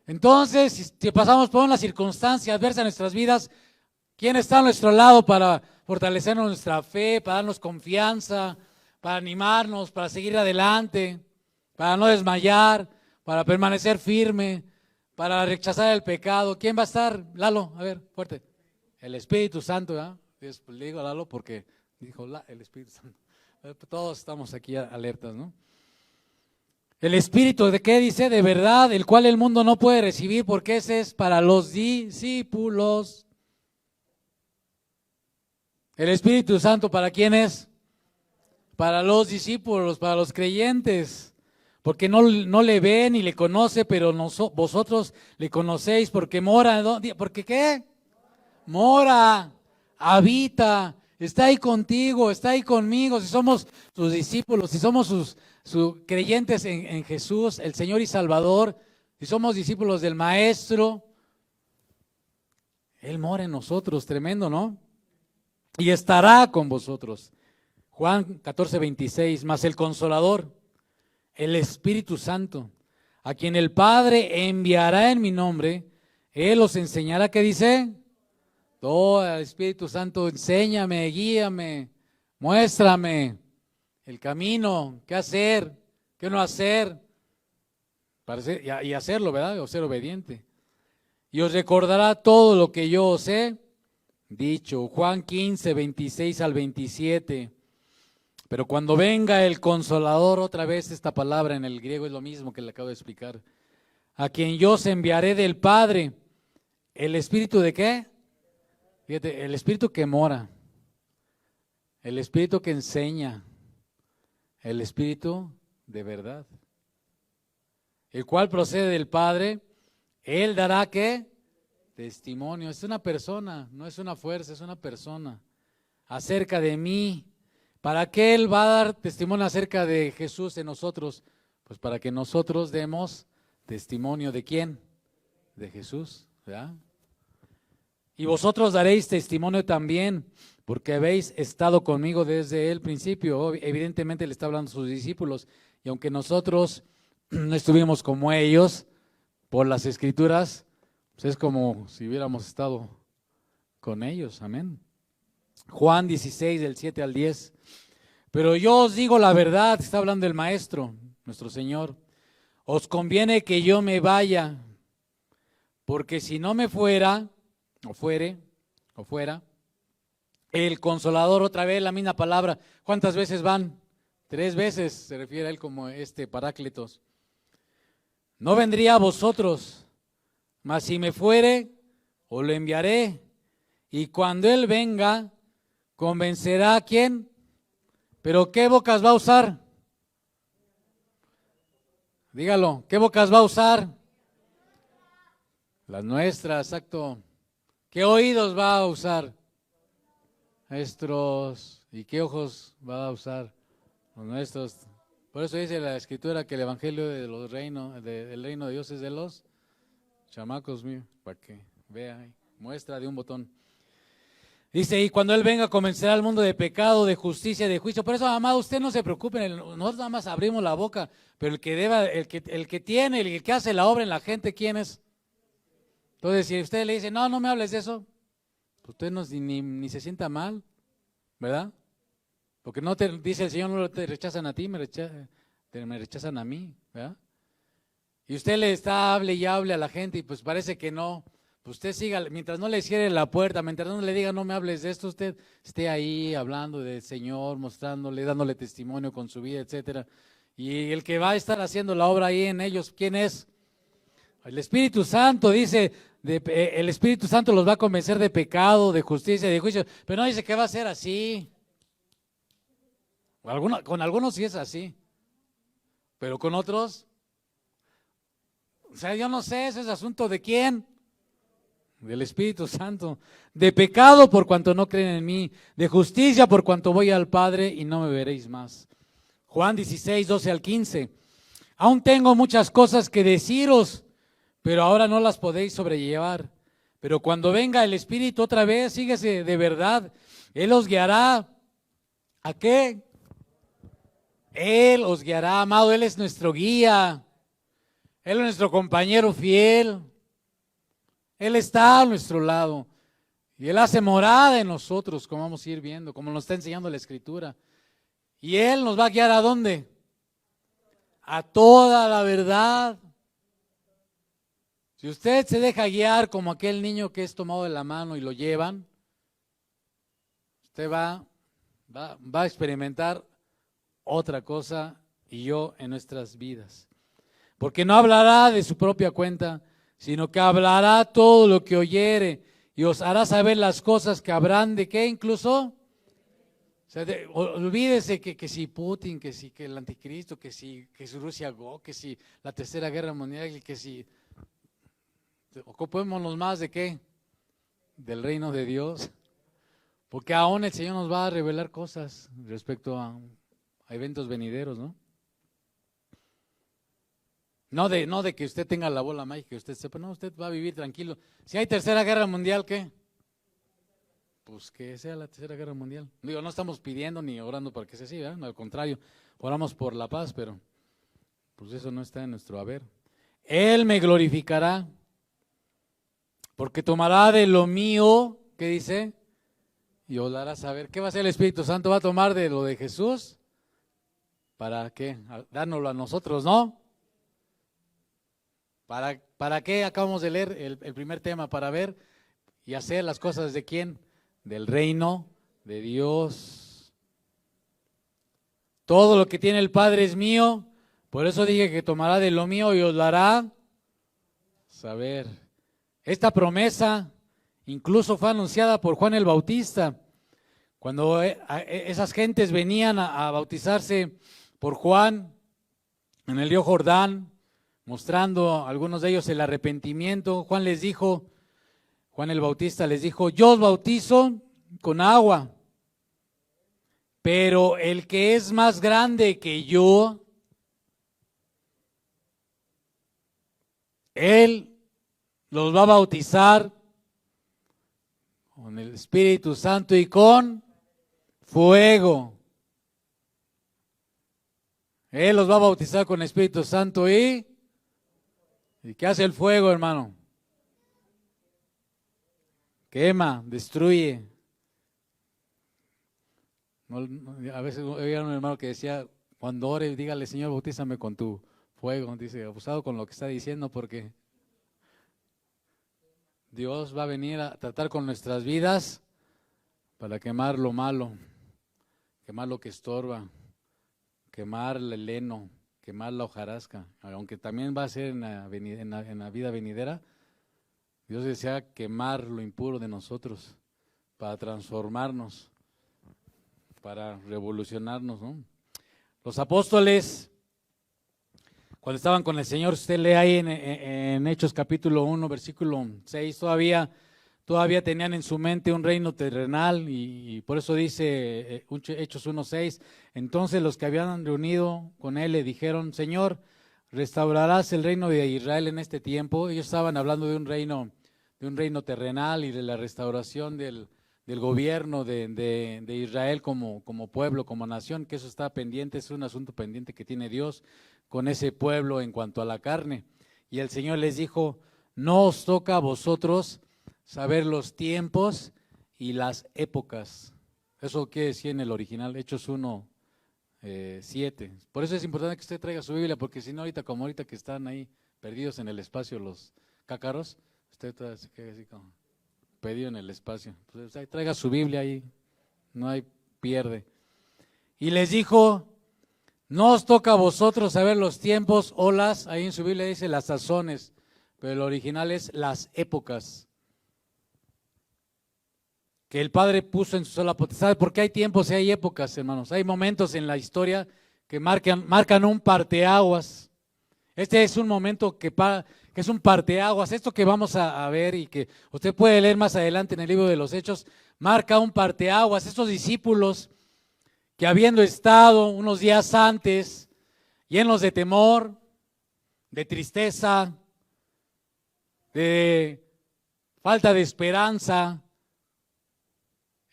Entonces, si pasamos por una circunstancia adversa en nuestras vidas, ¿quién está a nuestro lado para fortalecernos nuestra fe, para darnos confianza, para animarnos, para seguir adelante, para no desmayar, para permanecer firme, para rechazar el pecado? ¿Quién va a estar? Lalo, a ver, fuerte. El Espíritu Santo, ¿verdad? Pues le digo a Lalo porque dijo el Espíritu Santo. Todos estamos aquí alertas, ¿no? El Espíritu, ¿de qué dice? De verdad, el cual el mundo no puede recibir porque ese es para los discípulos. El Espíritu Santo, ¿para quién es? Para los discípulos, para los creyentes. Porque no le ve ni le conoce, pero vosotros le conocéis porque mora. ¿Porque qué? Mora, habita, está ahí contigo, está ahí conmigo. Si somos sus discípulos, si somos sus creyentes en Jesús, el Señor y Salvador, si somos discípulos del Maestro, Él mora en nosotros, tremendo, ¿no? Y estará con vosotros. Juan 14, 26, más el Consolador, el Espíritu Santo, a quien el Padre enviará en mi nombre, Él os enseñará, ¿qué dice? Todo el Espíritu Santo, enséñame, guíame, muéstrame el camino, qué hacer, qué no hacer, y hacerlo, ¿verdad? O ser obediente. Y os recordará todo lo que yo os he dicho. Juan 15, 26 al 27. Pero cuando venga el Consolador, otra vez esta palabra en el griego es lo mismo que le acabo de explicar, a quien yo os enviaré del Padre, ¿el Espíritu de qué? Fíjate, el Espíritu que mora, el Espíritu que enseña, el Espíritu de verdad, el cual procede del Padre, Él dará ¿qué? Testimonio. Es una persona, no es una fuerza, es una persona acerca de mí. ¿Para qué Él va a dar testimonio acerca de Jesús en nosotros? Pues para que nosotros demos testimonio ¿de quién? De Jesús, ¿verdad? Y vosotros daréis testimonio también, porque habéis estado conmigo desde el principio. Evidentemente le está hablando a sus discípulos, y aunque nosotros no estuvimos como ellos por las Escrituras, pues es como si hubiéramos estado con ellos, amén. Juan 16, del 7 al 10. Pero yo os digo la verdad, está hablando el Maestro, nuestro Señor, os conviene que yo me vaya, porque si no me fuera, o fuera, el Consolador, otra vez la misma palabra. ¿Cuántas veces van? 3 veces se refiere a él como Paráclitos. No vendría a vosotros, mas si me fuere, os lo enviaré. Y cuando Él venga, convencerá a quién. ¿Pero qué bocas va a usar? Dígalo, ¿qué bocas va a usar? Las nuestras, exacto. ¿Qué oídos va a usar? Nuestros. ¿Y qué ojos va a usar? Los nuestros. Por eso dice la Escritura que el Evangelio de los reinos, del reino de Dios es de los chamacos míos, para que vea, muestra de un botón. Dice, y cuando Él venga convencerá al mundo de pecado, de justicia, de juicio. Por eso, amado, usted no se preocupe, nosotros nada más abrimos la boca, pero el que tiene, el que hace la obra en la gente, ¿quién es? Entonces, si usted le dice, no, no me hables de eso, pues usted ni se sienta mal, ¿verdad? Porque no te dice el Señor, no te rechazan a ti, me rechazan a mí, ¿verdad? Y usted le está hable y hable a la gente y pues parece que no. Pues usted siga, mientras no le cierre la puerta, mientras no le diga no me hables de esto, usted esté ahí hablando del Señor, mostrándole, dándole testimonio con su vida, etcétera. Y el que va a estar haciendo la obra ahí en ellos, ¿quién es? El Espíritu Santo, dice, el Espíritu Santo los va a convencer de pecado, de justicia, de juicio, pero no dice que va a ser así. Con algunos sí es así, pero con otros, o sea, yo no sé, ese es asunto de quién. Del Espíritu Santo, de pecado por cuanto no creen en mí, de justicia por cuanto voy al Padre y no me veréis más. Juan 16, 12 al 15. Aún tengo muchas cosas que deciros, pero ahora no las podéis sobrellevar. Pero cuando venga el Espíritu otra vez, síguese de verdad, Él os guiará. ¿A qué? Él os guiará, amado, Él es nuestro guía, Él es nuestro compañero fiel. Él está a nuestro lado y Él hace morada en nosotros, como vamos a ir viendo, como nos está enseñando la Escritura. Y Él nos va a guiar ¿a dónde? A toda la verdad. Si usted se deja guiar como aquel niño que es tomado de la mano y lo llevan, usted va a experimentar otra cosa y yo en nuestras vidas. Porque no hablará de su propia cuenta, sino que hablará todo lo que oyere y os hará saber las cosas que habrán de qué incluso. O sea, olvídese que si Putin, que si que el anticristo, que si Rusia go, que si la tercera guerra mundial, que si ocupémonos más de qué, del reino de Dios, porque aún el Señor nos va a revelar cosas respecto a eventos venideros, ¿no? No de que usted tenga la bola mágica, que usted sepa, no, usted va a vivir tranquilo. Si hay tercera guerra mundial, ¿qué? Pues que sea la tercera guerra mundial. Digo, no estamos pidiendo ni orando para que sea así, ¿verdad? Al contrario, oramos por la paz, pero pues eso no está en nuestro haber. Él me glorificará, porque tomará de lo mío, ¿qué dice? Y os dará a saber. ¿Qué va a hacer el Espíritu Santo? ¿Va a tomar de lo de Jesús? ¿Para qué? Dárnoslo a nosotros, ¿no? ¿Para qué acabamos de leer el primer tema? Para ver y hacer las cosas de quién, del reino de Dios. Todo lo que tiene el Padre es mío, por eso dije que tomará de lo mío y os dará saber. Esta promesa incluso fue anunciada por Juan el Bautista, cuando esas gentes venían a bautizarse por Juan en el río Jordán, mostrando a algunos de ellos el arrepentimiento. Juan el Bautista les dijo, yo os bautizo con agua, pero el que es más grande que yo, Él los va a bautizar con el Espíritu Santo y con fuego. Él los va a bautizar con el Espíritu Santo ¿y qué hace el fuego, hermano? Quema, destruye. A veces había un hermano que decía, cuando ore, dígale, Señor, bautízame con tu fuego. Dice, abusado con lo que está diciendo, porque Dios va a venir a tratar con nuestras vidas para quemar lo malo, quemar lo que estorba, quemar el heno, quemar la hojarasca, aunque también va a ser en la vida venidera. Dios desea quemar lo impuro de nosotros para transformarnos, para revolucionarnos, ¿no? Los apóstoles, cuando estaban con el Señor, usted lee ahí en Hechos capítulo 1, versículo 6, todavía tenían en su mente un reino terrenal y por eso dice Hechos 1:6, entonces los que habían reunido con él le dijeron, Señor, ¿restaurarás el reino de Israel en este tiempo? Ellos estaban hablando de un reino terrenal y de la restauración del gobierno de Israel como pueblo, como nación, que eso está pendiente, es un asunto pendiente que tiene Dios con ese pueblo en cuanto a la carne. Y el Señor les dijo, no os toca a vosotros saber los tiempos y las épocas. Eso quiere decir en el original, Hechos 1:7. Por eso es importante que usted traiga su Biblia, porque si no, ahorita que están ahí perdidos en el espacio los cácaros, usted se queda así como perdido en el espacio. Pues ahí traiga su Biblia ahí, no hay pierde. Y les dijo, no os toca a vosotros saber los tiempos o ahí en su Biblia dice las sazones, pero el original es las épocas que el Padre puso en su sola potestad, porque hay tiempos y hay épocas, hermanos, hay momentos en la historia que marcan un parteaguas. Este es un momento que es un parteaguas, esto que vamos a ver y que usted puede leer más adelante en el libro de los Hechos, marca un parteaguas. Estos discípulos que habiendo estado unos días antes llenos de temor, de tristeza, de falta de esperanza,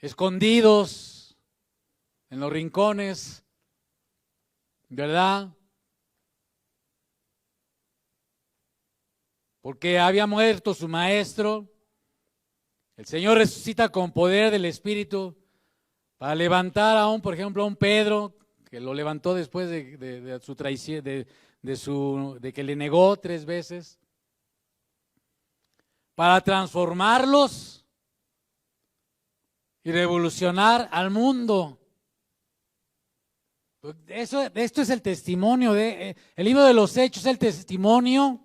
escondidos en los rincones, ¿verdad? Porque había muerto su maestro. El Señor resucita con poder del Espíritu para levantar por ejemplo, a un Pedro, que lo levantó después de su traición, de que le negó 3 veces, para transformarlos y revolucionar al mundo. Esto es el testimonio el libro de los Hechos, es el testimonio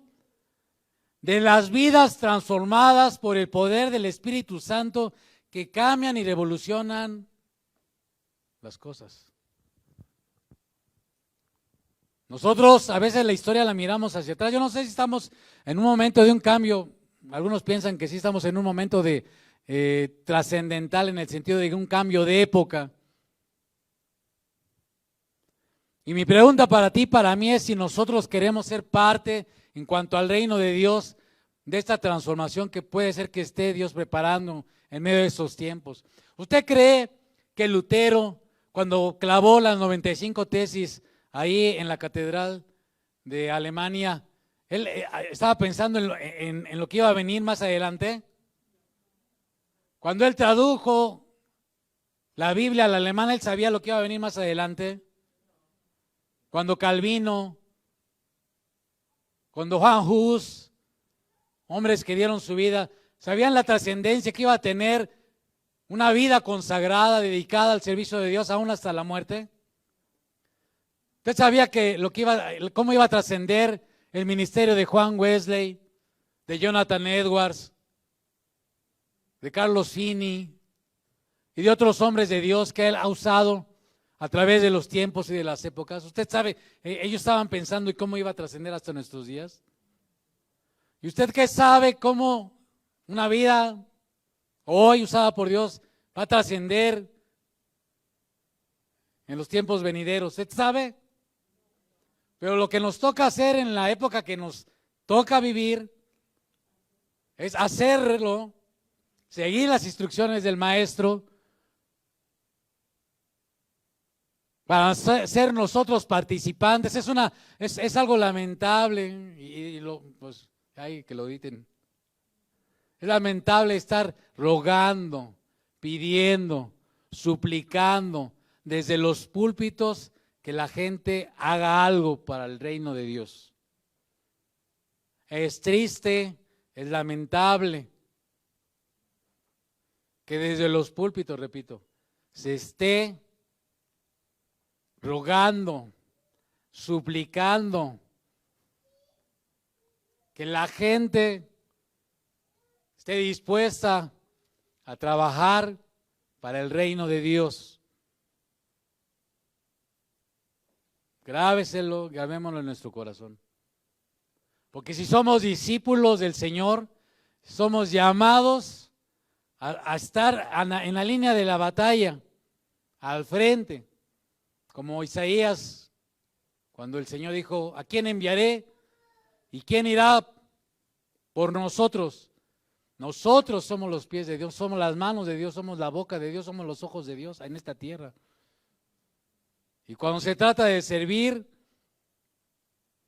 de las vidas transformadas por el poder del Espíritu Santo que cambian y revolucionan las cosas. Nosotros a veces la historia la miramos hacia atrás. Yo no sé si estamos en un momento de un cambio. Algunos piensan que sí estamos en un momento de trascendental en el sentido de un cambio de época. Y mi pregunta para ti, para mí es si nosotros queremos ser parte en cuanto al reino de Dios, de esta transformación que puede ser que esté Dios preparando en medio de estos tiempos. ¿Usted cree que Lutero, cuando clavó las 95 tesis ahí en la catedral de Alemania, él estaba pensando en lo que iba a venir más adelante? Cuando él tradujo la Biblia al alemán, él sabía lo que iba a venir más adelante. Cuando Calvino, cuando Juan Hus, hombres que dieron su vida, sabían la trascendencia que iba a tener una vida consagrada, dedicada al servicio de Dios aún hasta la muerte. Usted sabía que cómo iba a trascender el ministerio de Juan Wesley, de Jonathan Edwards, de Carlos Finney y de otros hombres de Dios que él ha usado a través de los tiempos y de las épocas. Usted sabe, ellos estaban pensando en cómo iba a trascender hasta nuestros días. ¿Y usted qué sabe cómo una vida hoy usada por Dios va a trascender en los tiempos venideros? ¿Usted sabe? Pero lo que nos toca hacer en la época que nos toca vivir es hacerlo, seguir las instrucciones del Maestro, para ser nosotros participantes. Es algo lamentable, pues hay que lo editen. Es lamentable estar rogando, pidiendo, suplicando desde los púlpitos que la gente haga algo para el reino de Dios. Es triste, es lamentable que desde los púlpitos, repito, se esté rogando, suplicando que la gente esté dispuesta a trabajar para el reino de Dios. Grábeselo, grabémoslo en nuestro corazón. Porque si somos discípulos del Señor, somos llamados a estar en la línea de la batalla, al frente, como Isaías, cuando el Señor dijo, ¿a quién enviaré? ¿Y quién irá por nosotros? Nosotros somos los pies de Dios, somos las manos de Dios, somos la boca de Dios, somos los ojos de Dios en esta tierra. Y cuando se trata de servir,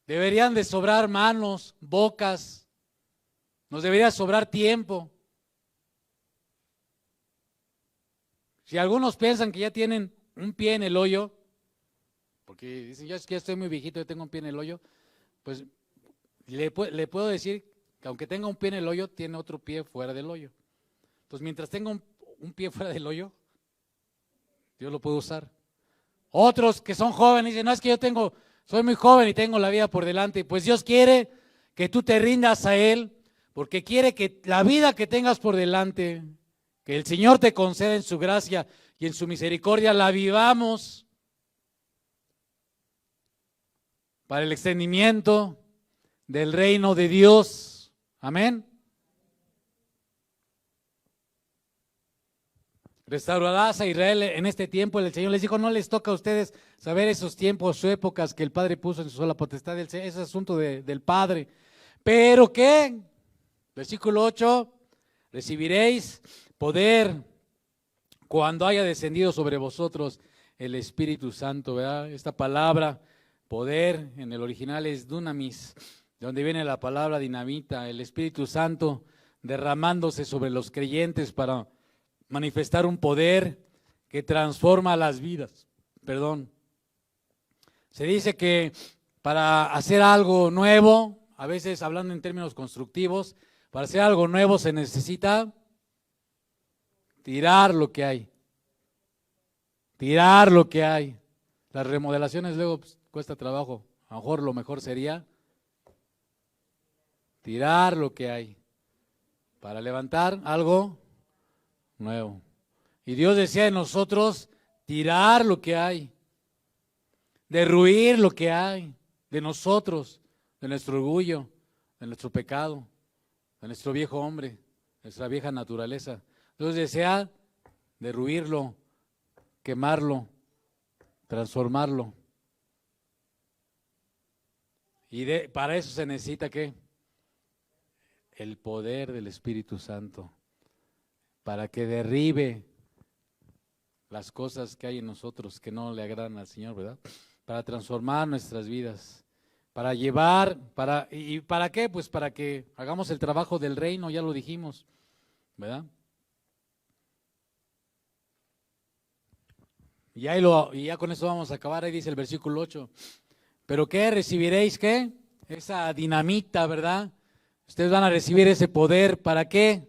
deberían de sobrar manos, bocas, nos debería sobrar tiempo. Si algunos piensan que ya tienen un pie en el hoyo, porque dicen, yo es que ya estoy muy viejito, yo tengo un pie en el hoyo, pues le puedo decir que aunque tenga un pie en el hoyo, tiene otro pie fuera del hoyo. Entonces, mientras tenga un pie fuera del hoyo, Dios lo puede usar. Otros que son jóvenes dicen, no, es que soy muy joven y tengo la vida por delante. Pues Dios quiere que tú te rindas a Él, porque quiere que la vida que tengas por delante, que el Señor te conceda en su gracia y en su misericordia, la vivamos para el extendimiento del reino de Dios. Amén. Restaurarás a Israel en este tiempo. El Señor les dijo, no les toca a ustedes saber esos tiempos o épocas que el Padre puso en su sola potestad. Ese es asunto del Padre. Pero ¿qué? Versículo 8, recibiréis poder cuando haya descendido sobre vosotros el Espíritu Santo, ¿verdad? Esta palabra, poder, en el original es dunamis, de donde viene la palabra dinamita, el Espíritu Santo derramándose sobre los creyentes para manifestar un poder que transforma las vidas. Se dice que para hacer algo nuevo, a veces hablando en términos constructivos, para hacer algo nuevo se necesita tirar lo que hay. Tirar lo que hay. Las remodelaciones luego pues, cuesta trabajo. A lo mejor sería tirar lo que hay para levantar algo nuevo. Y Dios decía de nosotros tirar lo que hay, derruir lo que hay de nosotros, de nuestro orgullo, de nuestro pecado, de nuestro viejo hombre, nuestra vieja naturaleza. Dios desea derruirlo, quemarlo, transformarlo. Y para eso se necesita ¿qué? El poder del Espíritu Santo, para que derribe las cosas que hay en nosotros que no le agradan al Señor, ¿verdad? Para transformar nuestras vidas, para llevar, ¿y para qué? Pues para que hagamos el trabajo del reino, ya lo dijimos, ¿verdad? Y ya con eso vamos a acabar, ahí dice el versículo 8. ¿Pero qué? ¿Recibiréis qué? Esa dinamita, ¿verdad? Ustedes van a recibir ese poder, ¿para qué?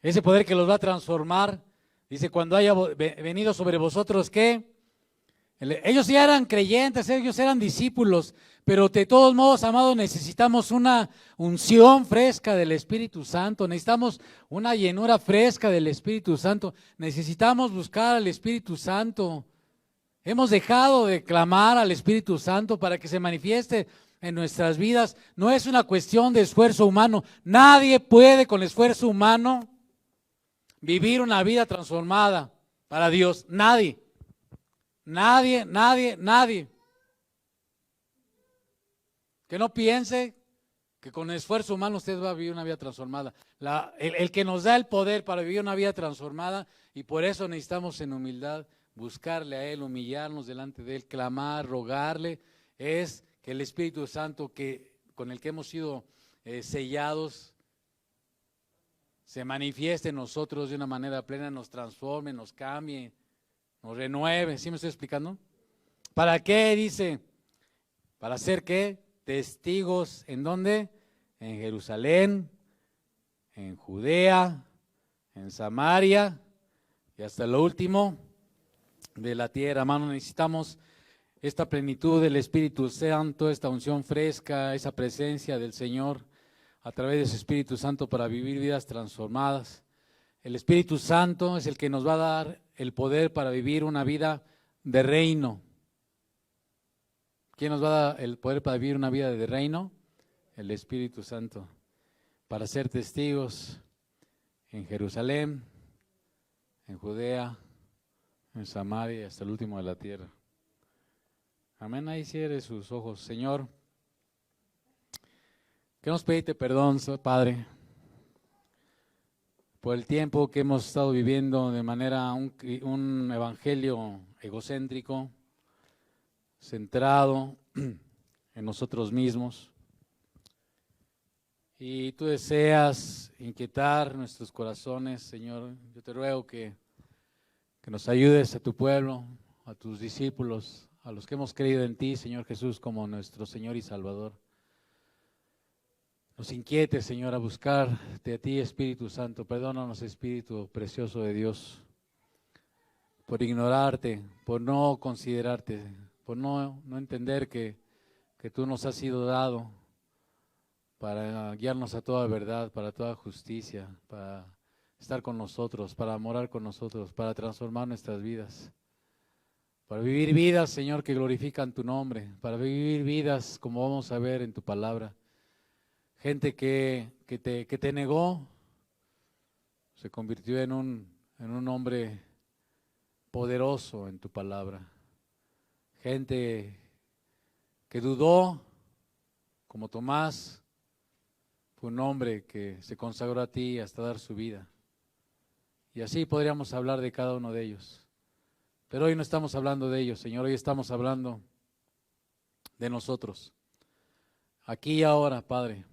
Ese poder que los va a transformar. Dice, cuando haya venido sobre vosotros, ¿qué? Ellos ya eran creyentes, ellos eran discípulos, pero de todos modos, amados, necesitamos una unción fresca del Espíritu Santo, necesitamos una llenura fresca del Espíritu Santo, necesitamos buscar al Espíritu Santo. Hemos dejado de clamar al Espíritu Santo para que se manifieste en nuestras vidas. No es una cuestión de esfuerzo humano. Nadie puede con esfuerzo humano vivir una vida transformada para Dios. Nadie. Nadie. Que no piense que con esfuerzo humano usted va a vivir una vida transformada. El que nos da el poder para vivir una vida transformada, y por eso necesitamos en humildad buscarle a Él, humillarnos delante de Él, clamar, rogarle, es que el Espíritu Santo con el que hemos sido sellados se manifieste en nosotros de una manera plena, nos transforme, nos cambie, nos renueve. ¿Sí me estoy explicando? ¿Para qué? Dice, ¿para hacer qué? Testigos, ¿en dónde? En Jerusalén, en Judea, en Samaria y hasta lo último de la tierra. Hermano, necesitamos esta plenitud del Espíritu Santo, esta unción fresca, esa presencia del Señor a través de su Espíritu Santo para vivir vidas transformadas. El Espíritu Santo es el que nos va a dar el poder para vivir una vida de reino. ¿Quién nos va a dar el poder para vivir una vida de reino? el Espíritu Santo para ser testigos en Jerusalén, en Judea, en Samaria y hasta el último de la tierra. Amén. Ahí cierre sus ojos. Señor, queremos pedirte perdón, Padre, por el tiempo que hemos estado viviendo de manera un evangelio egocéntrico, centrado en nosotros mismos. Y tú deseas inquietar nuestros corazones, Señor. Yo te ruego que nos ayudes a tu pueblo, a tus discípulos, a los que hemos creído en ti, Señor Jesús, como nuestro Señor y Salvador. Nos inquiete, Señor, a buscarte a ti, Espíritu Santo. Perdónanos, Espíritu precioso de Dios, por ignorarte, por no considerarte, por no entender que tú nos has sido dado para guiarnos a toda verdad, para toda justicia, para estar con nosotros, para morar con nosotros, para transformar nuestras vidas, para vivir vidas, Señor, que glorifican tu nombre, para vivir vidas como vamos a ver en tu palabra. Gente que te negó, se convirtió en un hombre poderoso en tu palabra. Gente que dudó, como Tomás, fue un hombre que se consagró a ti hasta dar su vida. Y así podríamos hablar de cada uno de ellos. Pero hoy no estamos hablando de ellos, Señor, hoy estamos hablando de nosotros. Aquí y ahora, Padre.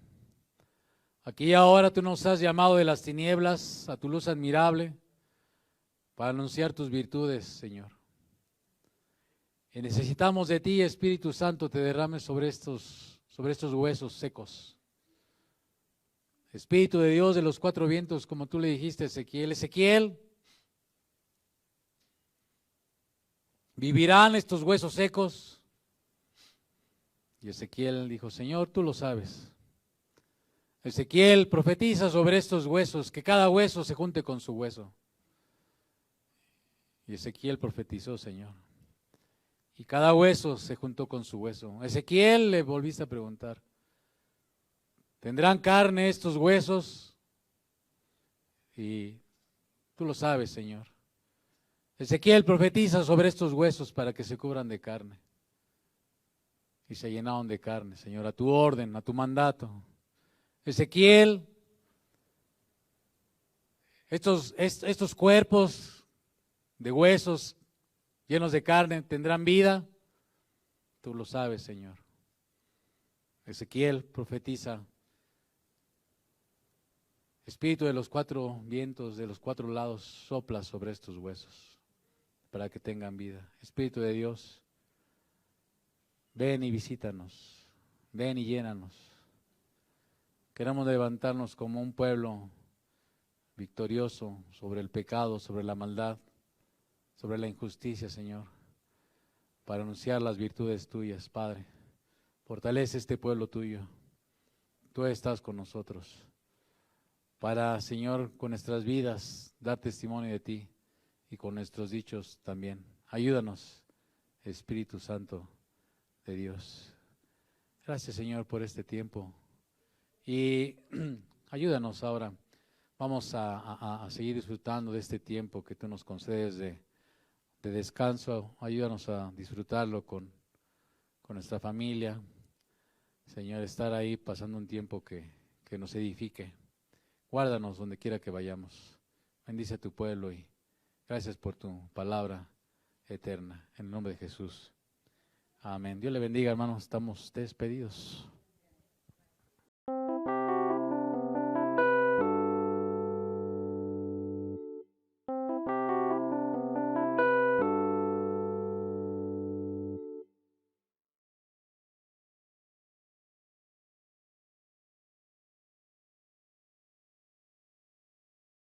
Aquí y ahora tú nos has llamado de las tinieblas a tu luz admirable para anunciar tus virtudes, Señor. Y necesitamos de ti, Espíritu Santo, te derrames sobre estos huesos secos. Espíritu de Dios de los cuatro vientos, como tú le dijiste a Ezequiel, Ezequiel, ¿vivirán estos huesos secos? Y Ezequiel dijo, Señor, tú lo sabes. Ezequiel profetiza sobre estos huesos, que cada hueso se junte con su hueso. Y Ezequiel profetizó, Señor. Y cada hueso se juntó con su hueso. Ezequiel le volviste a preguntar, ¿tendrán carne estos huesos? Y tú lo sabes, Señor. Ezequiel profetiza sobre estos huesos para que se cubran de carne. Y se llenaron de carne, Señor, a tu orden, a tu mandato. Ezequiel, estos cuerpos de huesos llenos de carne tendrán vida. Tú lo sabes, Señor. Ezequiel profetiza. Espíritu de los cuatro vientos, de los cuatro lados, sopla sobre estos huesos para que tengan vida. Espíritu de Dios, ven y visítanos, ven y llénanos. Queremos levantarnos como un pueblo victorioso sobre el pecado, sobre la maldad, sobre la injusticia, Señor, para anunciar las virtudes tuyas, Padre. Fortalece este pueblo tuyo. Tú estás con nosotros. Para, Señor, con nuestras vidas, dar testimonio de ti y con nuestros dichos también. Ayúdanos, Espíritu Santo de Dios. Gracias, Señor, por este tiempo. Y ayúdanos ahora. Vamos a seguir disfrutando de este tiempo que tú nos concedes de descanso. Ayúdanos a disfrutarlo con nuestra familia. Señor, estar ahí pasando un tiempo que nos edifique. Guárdanos donde quiera que vayamos. Bendice a tu pueblo y gracias por tu palabra eterna. En el nombre de Jesús. Amén. Dios le bendiga, hermanos. Estamos despedidos.